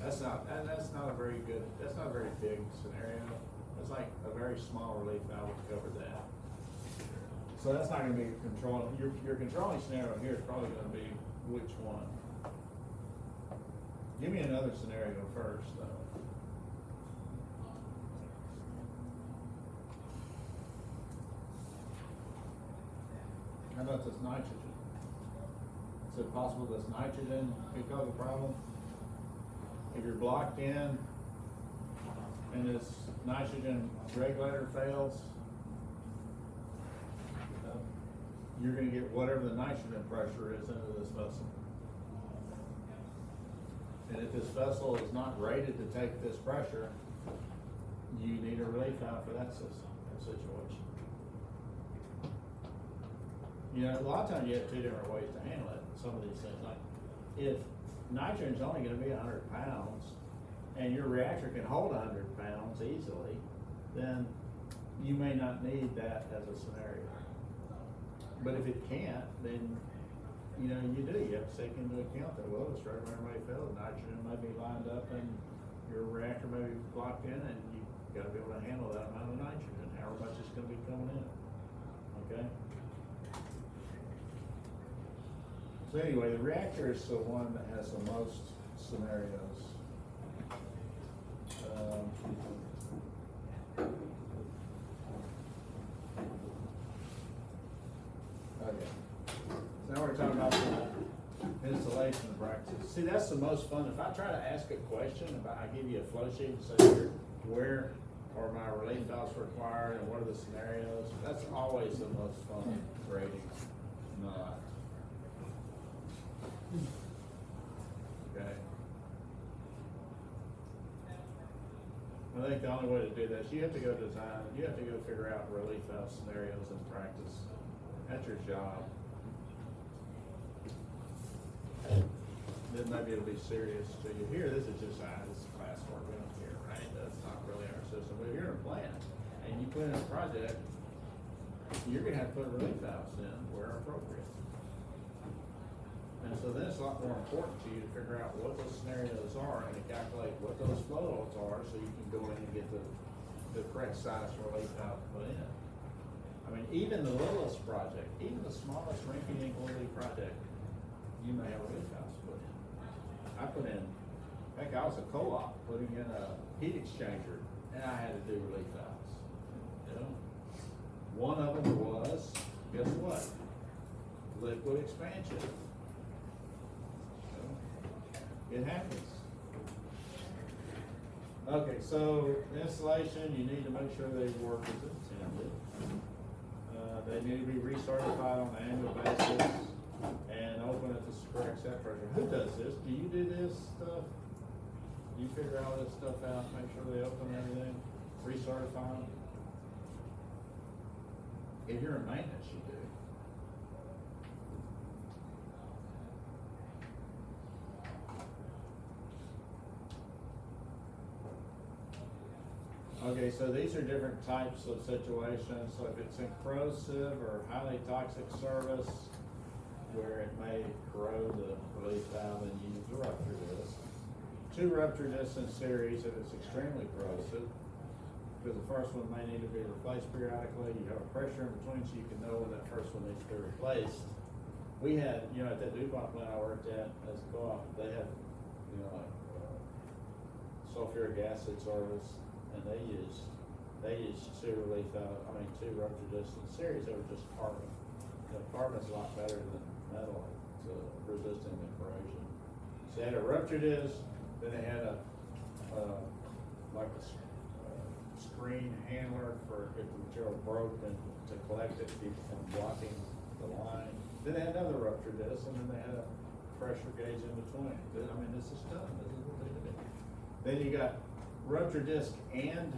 That's not a very good, that's not a very big scenario. It's like a very small relief valve would cover that. So that's not gonna be controlling, your controlling scenario here is probably gonna be which one. Give me another scenario first, though. How about this nitrogen? Is it possible this nitrogen could cause a problem? If you're blocked in and this nitrogen regulator fails, you're gonna get whatever the nitrogen pressure is into this vessel. And if this vessel is not rated to take this pressure, you need a relief valve for that system, that situation. You know, a lot of times you have two different ways to handle it, some of these things, like, if nitrogen's only gonna be 100 pounds, and your reactor can hold 100 pounds easily, then you may not need that as a scenario. But if it can't, then, you know, you do, you have to take into account that, well, this regulator may fail, nitrogen may be lined up, and your reactor may be blocked in, and you gotta be able to handle that amount of nitrogen, however much it's gonna be coming in, okay? So anyway, the reactor is the one that has the most scenarios. Okay. So now we're talking about the installation of practices. See, that's the most fun. If I try to ask a question about, I give you a flow sheet and say, where are my relief valves required and what are the scenarios? That's always the most fun grading. Not. Okay. I think the only way to do this, you have to go design, you have to go figure out relief valve scenarios in practice. That's your job. Then maybe it'll be serious to you. Here, this is just, this is classwork, we don't care, right? That's not really our system. But if you're in a plant and you put in a project, you're gonna have to put relief valves in where appropriate. And so then it's a lot more important to you to figure out what those scenarios are and to calculate what those flow loads are so you can go in and get the correct size relief valve to put in. I mean, even the littlest project, even the smallest rinky-dink little project, you may have relief valves put in. I put in, heck, I was a co-op putting in a heat exchanger and I had to do relief valves. You know? One of them was, guess what? Liquid expansion. It happens. Okay, so installation, you need to make sure they work as intended. They need to be recertified on an annual basis and open at the correct set pressure. Who does this? Do you do this stuff? Do you figure all this stuff out, make sure they open everything, recertify them? If you're in maintenance, you do. Okay, so these are different types of situations. So if it's in corrosive or highly toxic service, where it may corrode the relief valve, and you use a rupture disc. 2 rupture discs in series if it's extremely corrosive, because the first one may need to be replaced periodically. You have a pressure in between so you can know when that first one needs to be replaced. We had, you know, at that DuPont plant I worked at as a co-op, they had, you know, like sulfuric acid service. And they used 2 relief valve, 2 rupture discs in series. They were just carbon. You know, carbon's a lot better than metal to resisting the corrosion. So they had a rupture disc, then they had a screen handler for if the material broke and to collect it, keep it from blocking the line. Then they had another rupture disc, and then they had a pressure gauge in between. I mean, this is done. This is what they did. Then you got rupture disc and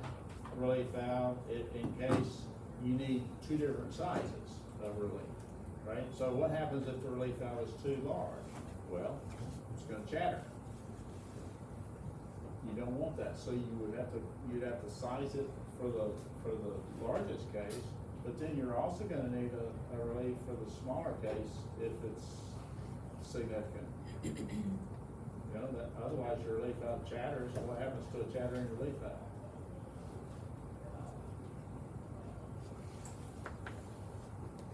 relief valve in case you need two different sizes of relief, right? So what happens if the relief valve is too large? Well, it's gonna chatter. You don't want that, so you'd have to size it for the largest case, but then you're also gonna need a relief for the smaller case if it's significant. You know, that, otherwise your relief valve chatters, and what happens to a chattering relief valve?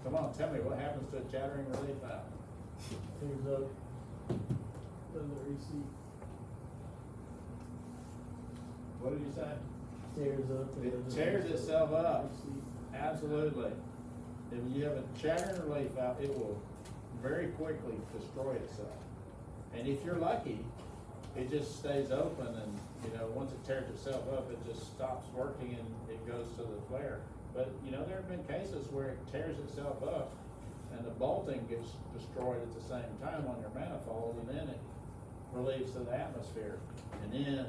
Come on, tell me, what happens to a chattering relief valve? Tears up, doesn't receipt, What did you say? tears up. and It doesn't tears receipt. itself up. Receipt. Absolutely. If you have a chattering relief valve, it will very quickly destroy itself. And if you're lucky, it just stays open and, you know, once it tears itself up, it just stops working and it goes to the flare. But, you know, there have been cases where it tears itself up and the bolting gets destroyed at the same time on your manifold, and then it relieves to the atmosphere. And then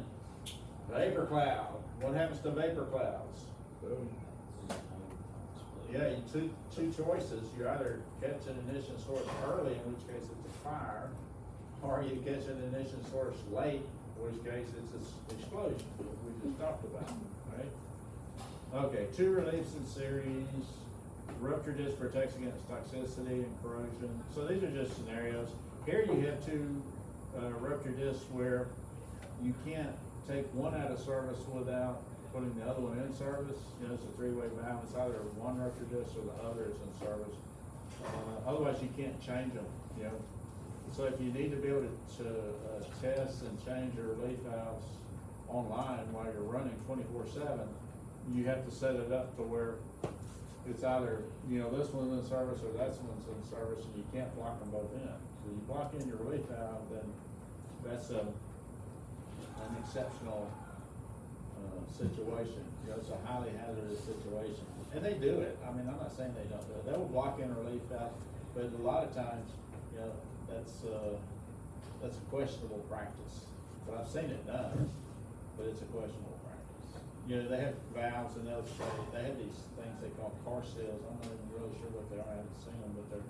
vapor cloud. What happens to vapor clouds? Boom. Yeah, two choices. You either catch an ignition source early, in which case it's a fire, or you catch an ignition source late, in which case it's an explosion, as we just talked about, right? Okay, two reliefs in series. Rupture disc protects against toxicity and corrosion. So these are just scenarios. Here you have two rupture discs where you can't take one out of service without putting the other one in service. You know, it's a three-way valve. It's either one rupture disc or the other is in service. Otherwise, you can't change them, you know. So if you need to be able to test and change your relief valves online while you're running 24/7, you have to set it up to where it's either, you know, this one's in service or that one's in service, and you can't block them both in. So you block in your relief valve, then that's an exceptional situation. You know, it's a highly hazardous situation. And they do it. I mean, I'm not saying they don't do it. They will block in a relief valve, but a lot of times, you know, that's a questionable practice. But I've seen it done, but it's a questionable practice. You know, they have valves and they'll say, they have these things they call car seals. I'm not even really sure what they are. I haven't seen them, but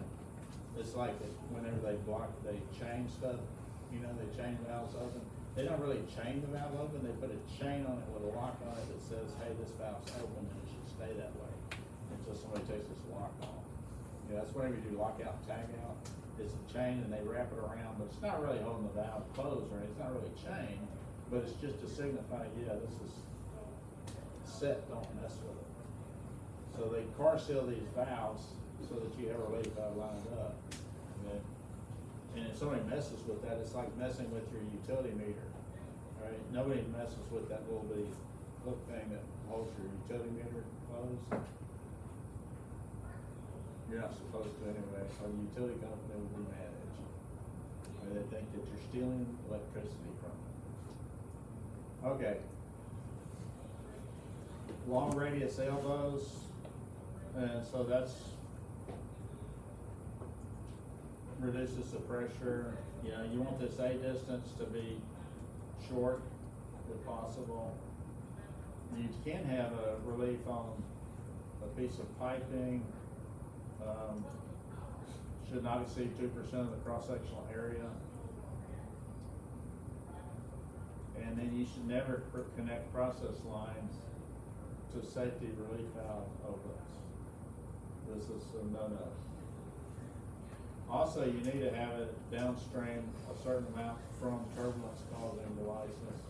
it's like that whenever they block, they chain stuff, you know, they chain valves open. They don't really chain the valve open, they put a chain on it with a lock on it that says, hey, this valve's open and it should stay that way until somebody takes this lock off. You know, that's whenever you do lockout, tag out, it's a chain and they wrap it around, but it's not really holding the valve closed or anything, it's not really chained, but it's just to signify, yeah, this is set, don't mess with it. So they car seal these valves so that you have a relief valve lined up. Okay? And if somebody messes with that, it's like messing with your utility meter, right? Nobody messes with that little bitty hook thing that holds your utility meter closed. You're not supposed to anyway, or the utility company will be mad at you. Or they think that you're stealing electricity from them. Okay. Long radius elbows, and so that's reduces the pressure. You know, you want this A distance to be short if possible. You can have a relief on a piece of piping. Should not exceed 2% of the cross-sectional area. And then you should never connect process lines to safety relief valve openings. This is a no-no. Also, you need to have it downstream a certain amount from turbulence causing devices.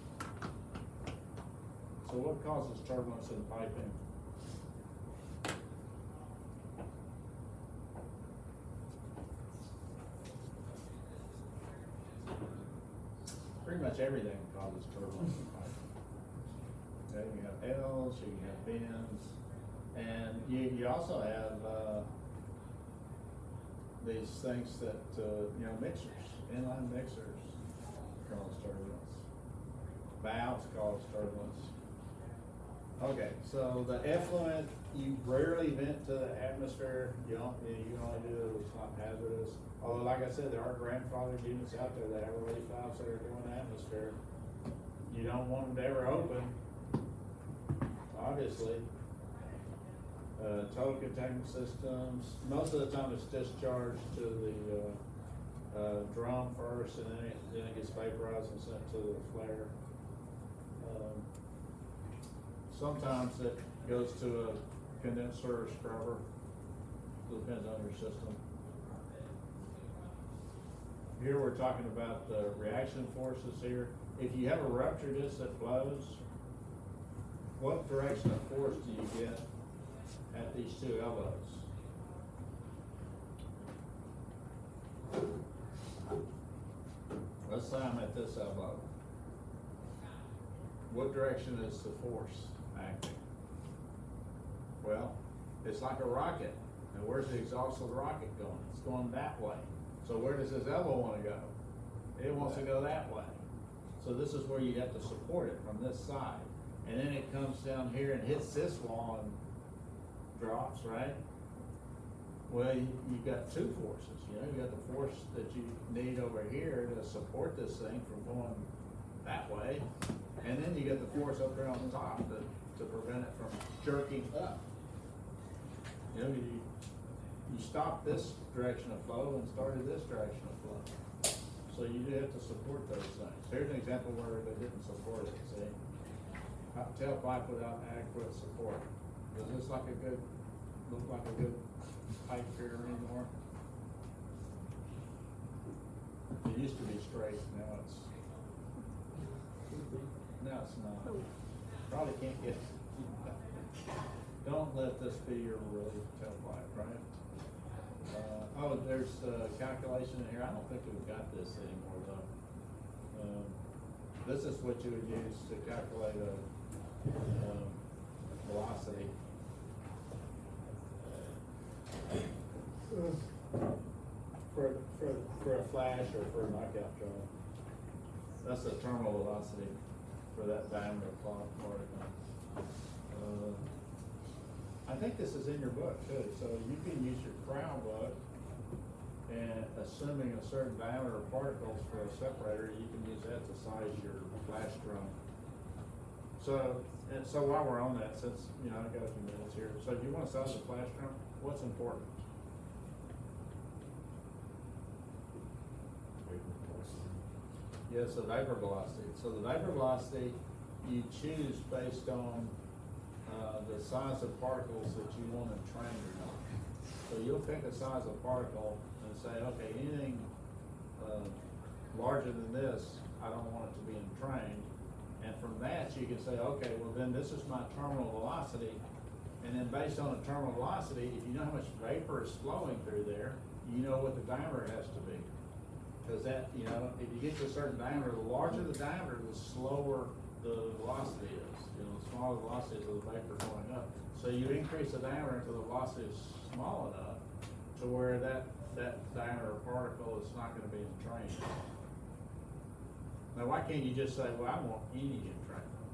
So what causes turbulence in piping? Pretty much everything causes turbulence in piping. Okay, you have L's, you have bends, and you also have these things that, you know, mixers, inline mixers cause turbulence. Valves cause turbulence. Okay, so the effluent, you rarely vent to the atmosphere. You can only do it if it's not hazardous. Although, like I said, there are grandfathered units out there that have relief valves that are going to the atmosphere. You don't want them to ever open, obviously. Total containment systems, most of the time it's discharged to the drum first, and then it gets vaporized and sent to the flare. Sometimes it goes to a condenser or scrubber, depends on your system. Here we're talking about the reaction forces here. If you have a rupture disc that flows, what direction of force do you get at these two elbows? Let's say I'm at this elbow. What direction is the force acting? Well, it's like a rocket. And where's the exhaust of the rocket going? It's going that way. So where does his elbow want to go? It wants to go that way. So this is where you have to support it from this side. And then it comes down here and hits this wall and drops, right? Well, you've got two forces, you know, you got the force that you need over here to support this thing from going that way. And then you got the force up there on the top to prevent it from jerking up. You know, you stop this direction of flow and started this direction of flow. So you do have to support those things. Here's an example where they didn't support it, see? Tailpipe without adequate support. Does this look like a good pipe here anymore? It used to be straight, now it's not. Probably can't get, don't let this be your really tailpipe, right? Oh, there's a calculation in here, I don't think we've got this anymore though. This is what you would use to calculate a velocity. For a flash or for a knockout drone. That's the terminal velocity for that diameter particle. I think this is in your book too, so you can use your Crown book, and assuming a certain diameter of particles for a separator, you can use that to size your flash drum. So while we're on that, since, you know, I've got a few minutes here, so if you want to size a flash drum, what's important? Yes, the vapor velocity. So the vapor velocity you choose based on the size of particles that you want to train on. So you'll pick a size of particle and say, okay, anything larger than this, I don't want it to be entrained. And from that, you can say, okay, well then this is my terminal velocity. And then based on the terminal velocity, if you know how much vapor is flowing through there, you know what the diameter has to be. Because that, you know, if you get to a certain diameter, the larger the diameter, the slower the velocity is. You know, the smaller the velocity is of the vapor going up. So you increase the diameter until the velocity is small enough to where that diameter particle is not going to be entrained. Now, why can't you just say, well, I want any entrainment?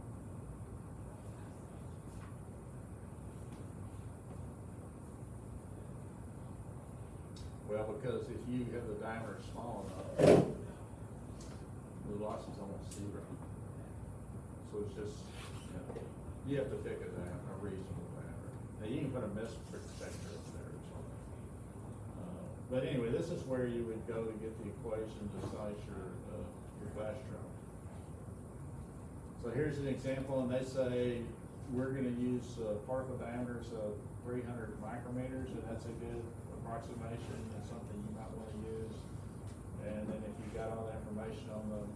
Well, because if you have the diameter small enough, the velocity is almost zero. So it's just, you know, you have to pick a reasonable diameter. Now, you can put a mist protector up there or something. But anyway, this is where you would go to get the equation to size your flash drum. So here's an example, and they say we're going to use particle diameters of 300 micrometers, and that's a good approximation. It's something you might want to use. And then if you got all the information on the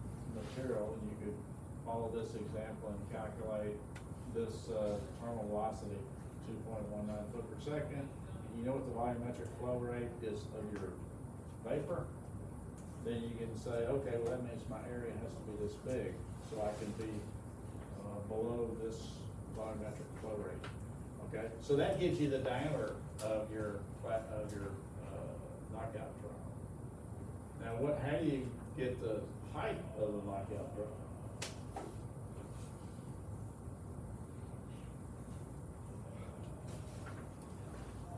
material, you could follow this example and calculate this terminal velocity, 2.19 foot per second. You know what the volumetric flow rate is of your vapor? Then you can say, okay, well that means my area has to be this big, so I can be below this volumetric flow rate. Okay, so that gives you the diameter of your knockout drum. Now, how do you get the height of the knockout drum?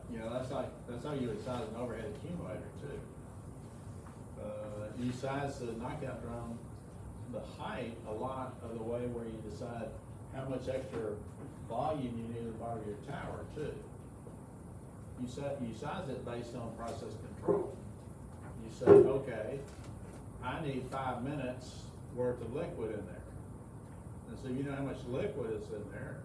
You know, that's how you would size an overhead accumulator too. You size the knockout drum, the height, a lot of the way where you decide how much extra volume you need at the bottom of your tower too. you size it based on process control. You say, okay, I need 5 minutes worth of liquid in there. And so you know how much liquid is in there,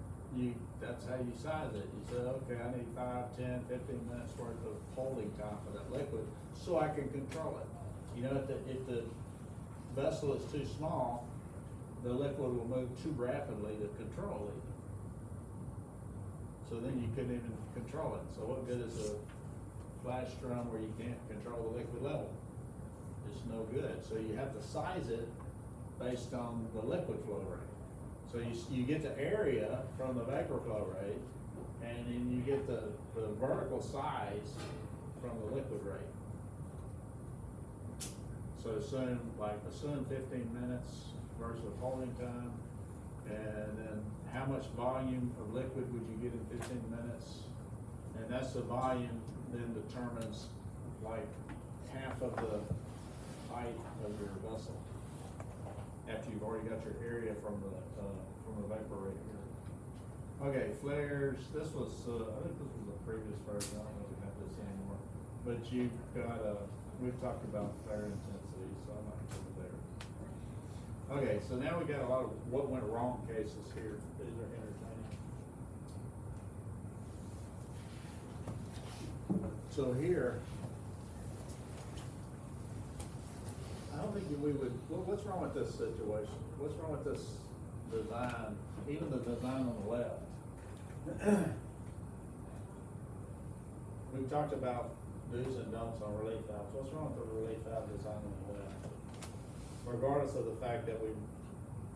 that's how you size it. You say, okay, I need 5, 10, 15 minutes worth of holding time for that liquid, so I can control it. You know, if the vessel is too small, the liquid will move too rapidly to control it. So then you couldn't even control it. So what good is a flash drum where you can't control the liquid level? It's no good. So you have to size it based on the liquid flow rate. So you get the area from the vapor flow rate, and then you get the vertical size from the liquid rate. So assume 15 minutes versus holding time, and then how much volume of liquid would you get in 15 minutes? And that's the volume then determines like half of the height of your vessel, after you've already got your area from the vapor rate here. Okay, flares, this was, I think this was the previous version, I don't know if we have this anymore. But you've got, we've talked about flare intensity, so I'm not going there. Okay, so now we got a lot of what went wrong cases here. These are entertaining. So here, I don't think we would, what's wrong with this situation? What's wrong with this design, even the design on the left? We've talked about do's and don'ts on relief valves. What's wrong with the relief valve design on the left? Regardless of the fact that we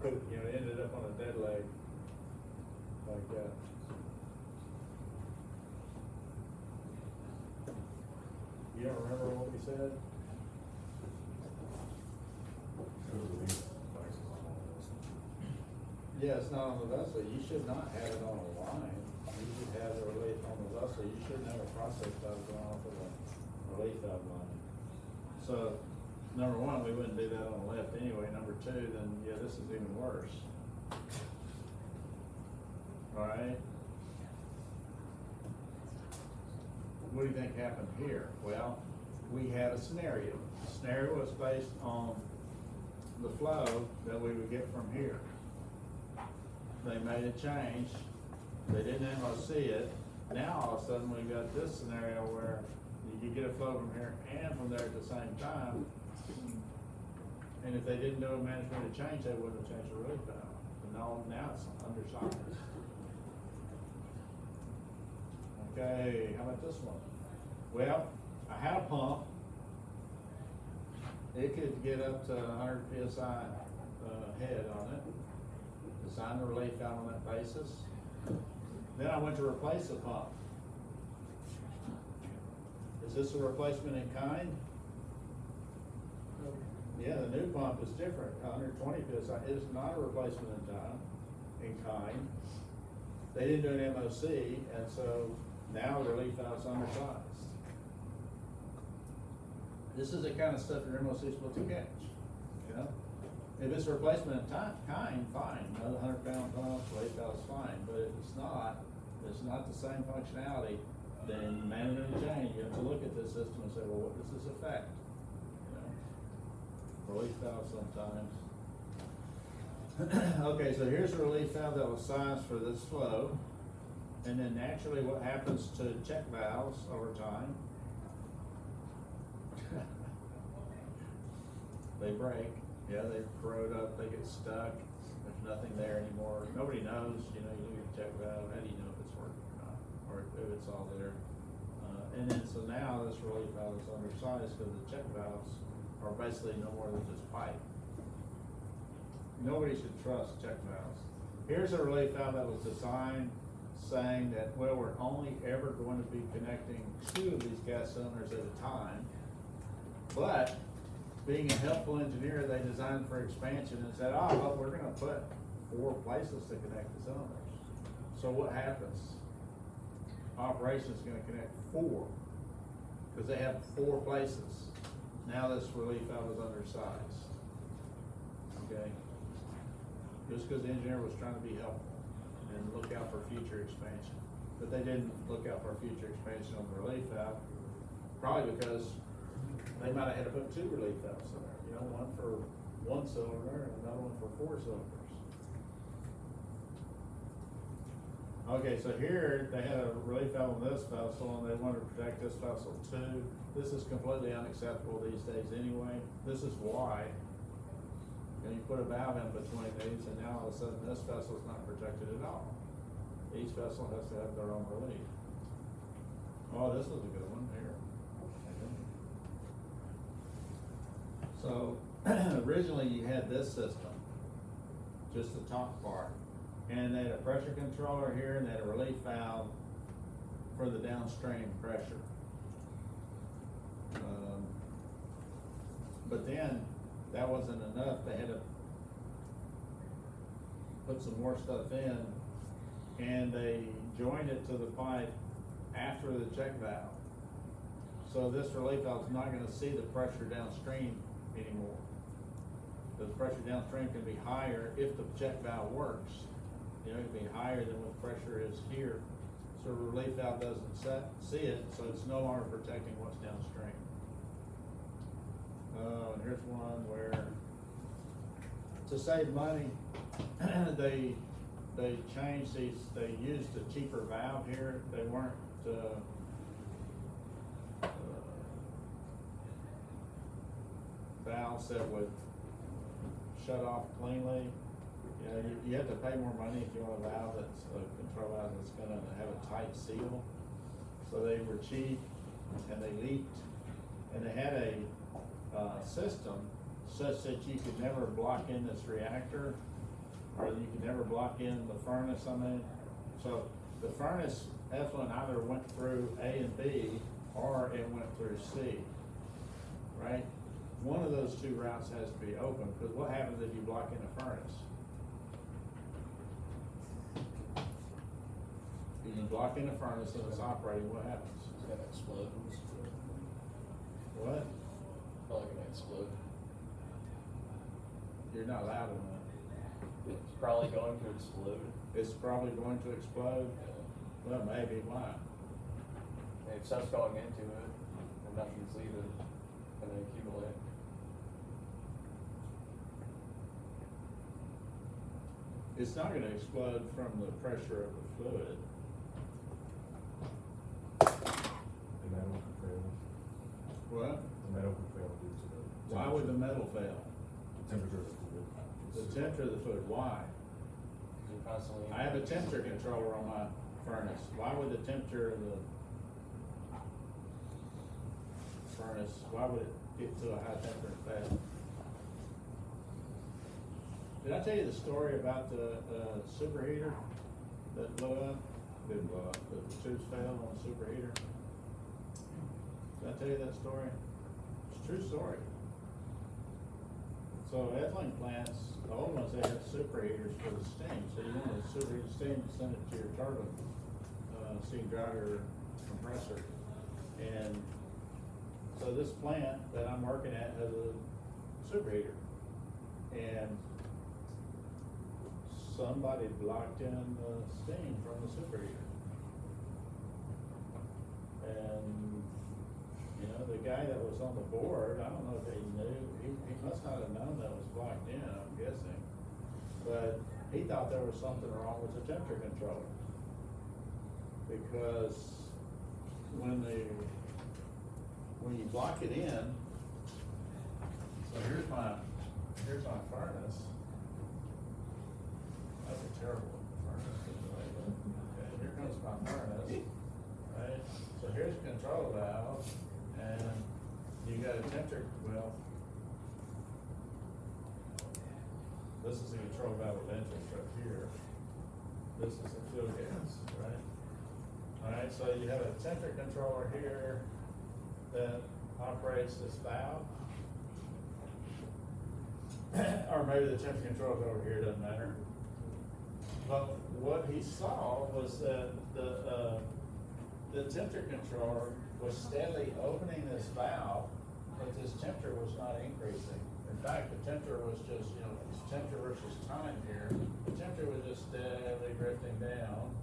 could, ended up on a dead leg like that. You don't remember what we said? Yeah, it's not on the vessel. You should not have it on a line. You should have the relief on the vessel. You shouldn't have a process valve going off of a relief valve line. So, number one, we wouldn't do that on the left anyway. Number two, then, yeah, this is even worse. All right? What do you think happened here? Well, we had a scenario. The scenario was based on the flow that we would get from here. They made a change, they didn't MOC it. Now all of a sudden we got this scenario where you could get a flow from here and from there at the same time. And if they didn't do a management change, they wouldn't have changed the relief valve. But now it's undersized. Okay, how about this one? Well, I had a pump. It could get up to 100 PSI head on it. Designed the relief valve on that basis. Then I went to replace the pump. Is this a replacement in kind? Yeah, the new pump is different. 120 PSI. It is not a replacement in kind. They didn't do an MOC, and so now the relief valve is undersized. This is the kind of stuff your MOC is supposed to catch. You know? If it's a replacement in kind, fine. Another 100-pound pump, relief valve is fine. But if it's not the same functionality, then management change. You have to look at this system and say, well, what does this affect? You know? Relief valve sometimes. Okay, so here's a relief valve that was sized for this flow. And then naturally what happens to check valves over time? They break. Yeah, they corrode up, they get stuck. There's nothing there anymore. Nobody knows, you look at the check valve, how do you know if it's working or not? Or if it's all there. And then so now this relief valve is undersized because the check valves are basically no more than just pipe. Nobody should trust check valves. Here's a relief valve that was designed saying that, well, we're only ever going to be connecting 2 of these gas cylinders at a time. But being a helpful engineer, they designed for expansion and said, but we're going to put 4 places to connect the cylinders. So what happens? Operations is going to connect 4 because they have 4 places. Now this relief valve is undersized. Okay? Just because the engineer was trying to be helpful and look out for future expansion. but they didn't look out for future expansion on the relief valve, probably because they might have had to put two relief valves in there, you know, one for one cylinder and another one for four cylinders. Okay, so here, they had a relief valve on this vessel, and they wanted to protect this vessel too. This is completely unacceptable these days anyway. This is why, you know, you put a valve in between these, and now all of a sudden, this vessel's not protected at all. Each vessel has to have their own relief. Oh, this is a good one here. So, originally you had this system, just the top part. And they had a pressure controller here, and they had a relief valve for the downstream pressure. But then, that wasn't enough, they had to put some more stuff in, and they joined it to the pipe after the check valve. So this relief valve's not gonna see the pressure downstream anymore. The pressure downstream can be higher if the check valve works. You know, it can be higher than what the pressure is here. So the relief valve doesn't see it, so it's no longer protecting what's downstream. And here's one where, to save money, they changed these, they used a cheaper valve here. They weren't, valves that would shut off cleanly. You know, you have to pay more money if you want a valve that's a control valve that's gonna have a tight seal. So they were cheap and they leaked, and they had a system such that you could never block in this reactor, or you could never block in the furnace. I mean, so the furnace effluent either went through A and B, or it went through C, right? One of those two routes has to be open, because what happens if you block in a furnace? If you block in a furnace and it's operating, what happens? It's gonna explode. What? Probably gonna explode. You're not loud enough. It's probably going to explode. It's probably going to explode? Well, maybe, why? If stuff's going into it, and nothing's leaving, gonna accumulate. It's not gonna explode from the pressure of the fluid. The metal could fail. What? The metal could fail due to the. Why would the metal fail? Temperature of the fluid. The temperature of the fluid, why? You're constantly. I have a temperature controller on my furnace. Why would the temperature of the furnace, why would it get to a high temperature and fail? Did I tell you the story about the superheater that blew up? Didn't blow up, but the tubes failed on the superheater. Did I tell you that story? It's a true story. So ethylene plants, the old ones, they had superheaters for the steam. So you want the superheater steam to send it to your turbine, steam drive your compressor. And so this plant that I'm working at has a superheater. And somebody blocked in the steam from the superheater. And, you know, the guy that was on the board, I don't know if he knew, he must not have known that was blocked in, I'm guessing. But he thought there was something wrong with the temperature controller. Because when you block it in, so here's my furnace. That's a terrible furnace. Okay, here comes my furnace, right? So here's the control valve, and you got a temperature, well, this is the control valve with entrance right here. This is the fuel gas, right? Alright, so you have a temperature controller here that operates this valve. Or maybe the temperature controller's over here, doesn't matter. But what he saw was that the temperature controller was steadily opening this valve, but this temperature was not increasing. In fact, the temperature was just, you know, it's temperature versus time here. The temperature was just steadily drifting down,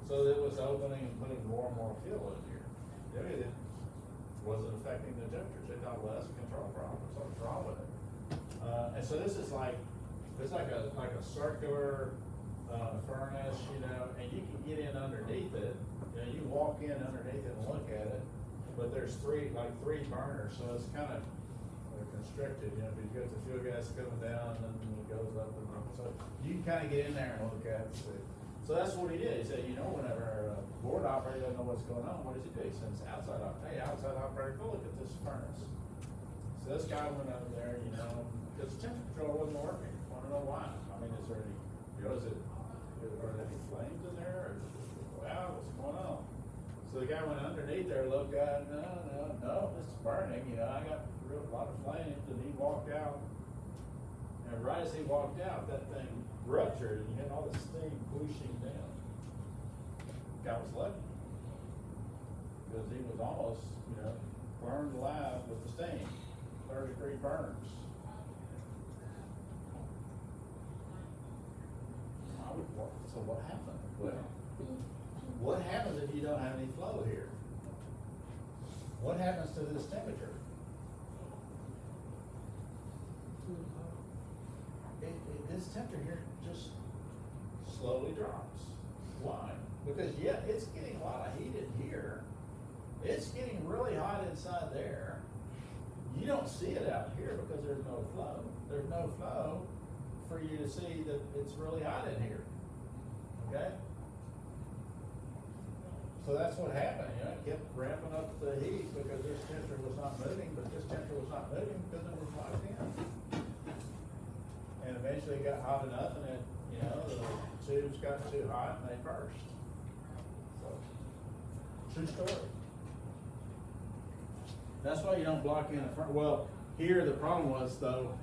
So it was opening and putting more and more fuel in here. It wasn't affecting the temperatures. They thought, well, that's a control problem, something's wrong with it. And so this is like, it's like a circular, furnace, you know, and you can get in underneath it. You know, you walk in underneath it and look at it, but there's three burners, so it's kind of constricted, you know, because you got the fuel gas coming down and then it goes up and up. So you can kind of get in there and look at it and see. So that's what he did. He said, you know, whenever a board operator doesn't know what's going on, what does he do? He sends outside operator, hey, outside operator, go look at this furnace. So this guy went over there, you know, because the temperature control wasn't working. Want to know why? I mean, is there any, you know, are there any flames in there, or is it just, wow, what's going on? So the guy went underneath there, looked at it, no, this is burning, you know, I got a lot of flames, and he walked out. And right as he walked out, that thing ruptured, and you had all the steam whooshing down. Guy was lucky, because he was almost, you know, burned alive with the steam, 3rd-degree burns. So what happened? Well, what happens if you don't have any flow here? What happens to this temperature? This temperature here just slowly drops. Why? Because yeah, it's getting a lot of heat in here. It's getting really hot inside there. You don't see it out here because there's no flow. There's no flow for you to see that it's really hot in here. Okay? So that's what happened, you know, it kept ramping up the heat because this temperature was not moving, but this temperature was not moving because it was locked in. And eventually it got hot enough and it, you know, the tubes got too hot and they burst. So, true story. That's why you don't block in the front. Well, here the problem was though,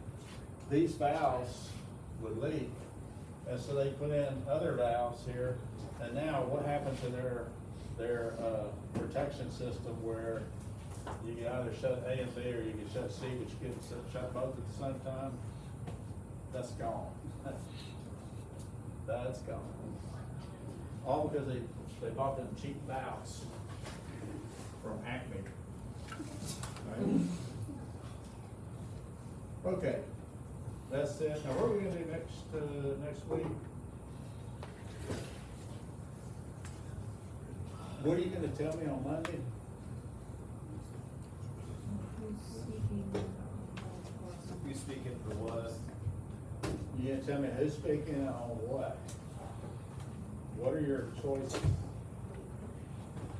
these valves would leak. And so they put in other valves here. And now what happened to their protection system where you can either shut A and B or you can shut C, but you can shut both at the same time? That's gone. That's gone. All because they bought them cheap valves from Acme. Right? Okay, that's it. Now, what are we gonna do next week? What are you gonna tell me on Monday? You speaking for what? You gonna tell me who's speaking on what? What are your choices?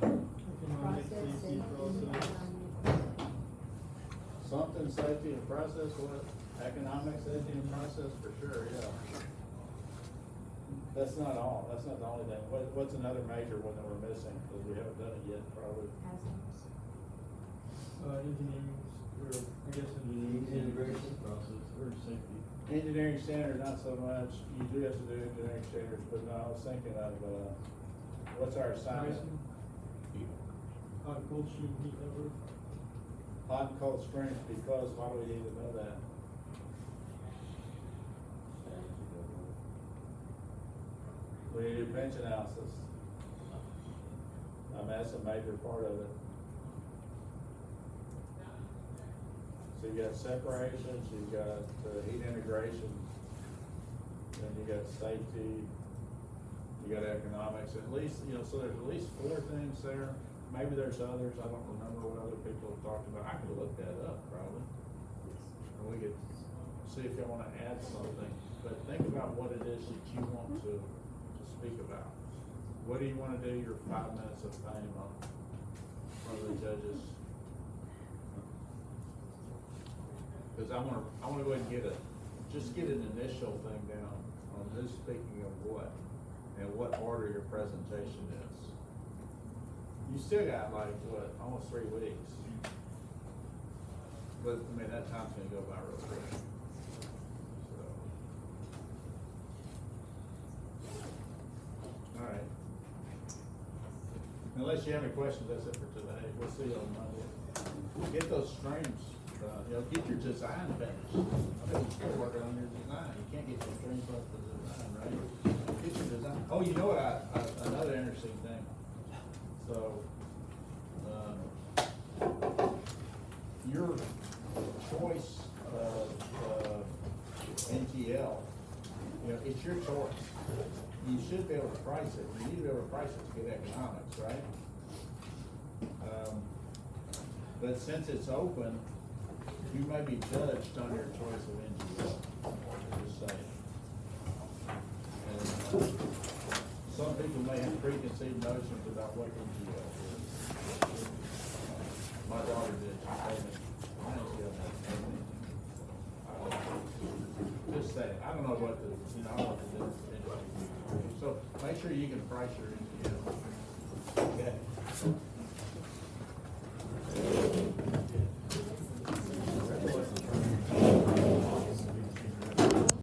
Economic safety process. Something safety and process, what? Economic safety and process for sure, yeah. That's not all, that's not the only thing. What's another major one that we're missing, because we haven't done it yet, probably? Engineering, or I guess engineering. Integration. Process, or safety. Engineering standard, not so much. You do have to do engineering standards, but no, I was thinking of, what's our assignment? Hot, cold stream heat network. Hot and cold springs, because why do we need to know that? We need to do bench analysis. I mean, that's a major part of it. So you got separations, you got heat integration, then you got safety, you got economics, at least, you know, so there's at least 4 things there. Maybe there's others, I don't remember what other people have talked about. I could look that up probably. And we could see if you wanna add something, but think about what it is that you want to speak about. What do you wanna do your 5 minutes of fame on, for the judges? Cause I wanna go ahead and just get an initial thing down on who's speaking of what, and what order your presentation is. You still got like, what, almost 3 weeks. But, I mean, that time's gonna go by real quick. So. Alright. Unless you have any questions, that's it for today. We'll see you on Monday. Get those streams, you know, get your design finished. I think you're still working on your design. You can't get your streams off the design, right? kitchen design, oh, you know what, another interesting thing. So, your choice of, NGL, you know, it's your choice. You should be able to price it, you need to be able to price it to get economics, right? But since it's open, you may be judged on your choice of NGL, just saying. And, some people may have preconceived notions about what NGL is. My daughter did, she told me, my NGL has everything. Just say, I don't know what the, you know, I don't know what the difference is. So make sure you can price your NGL. Okay.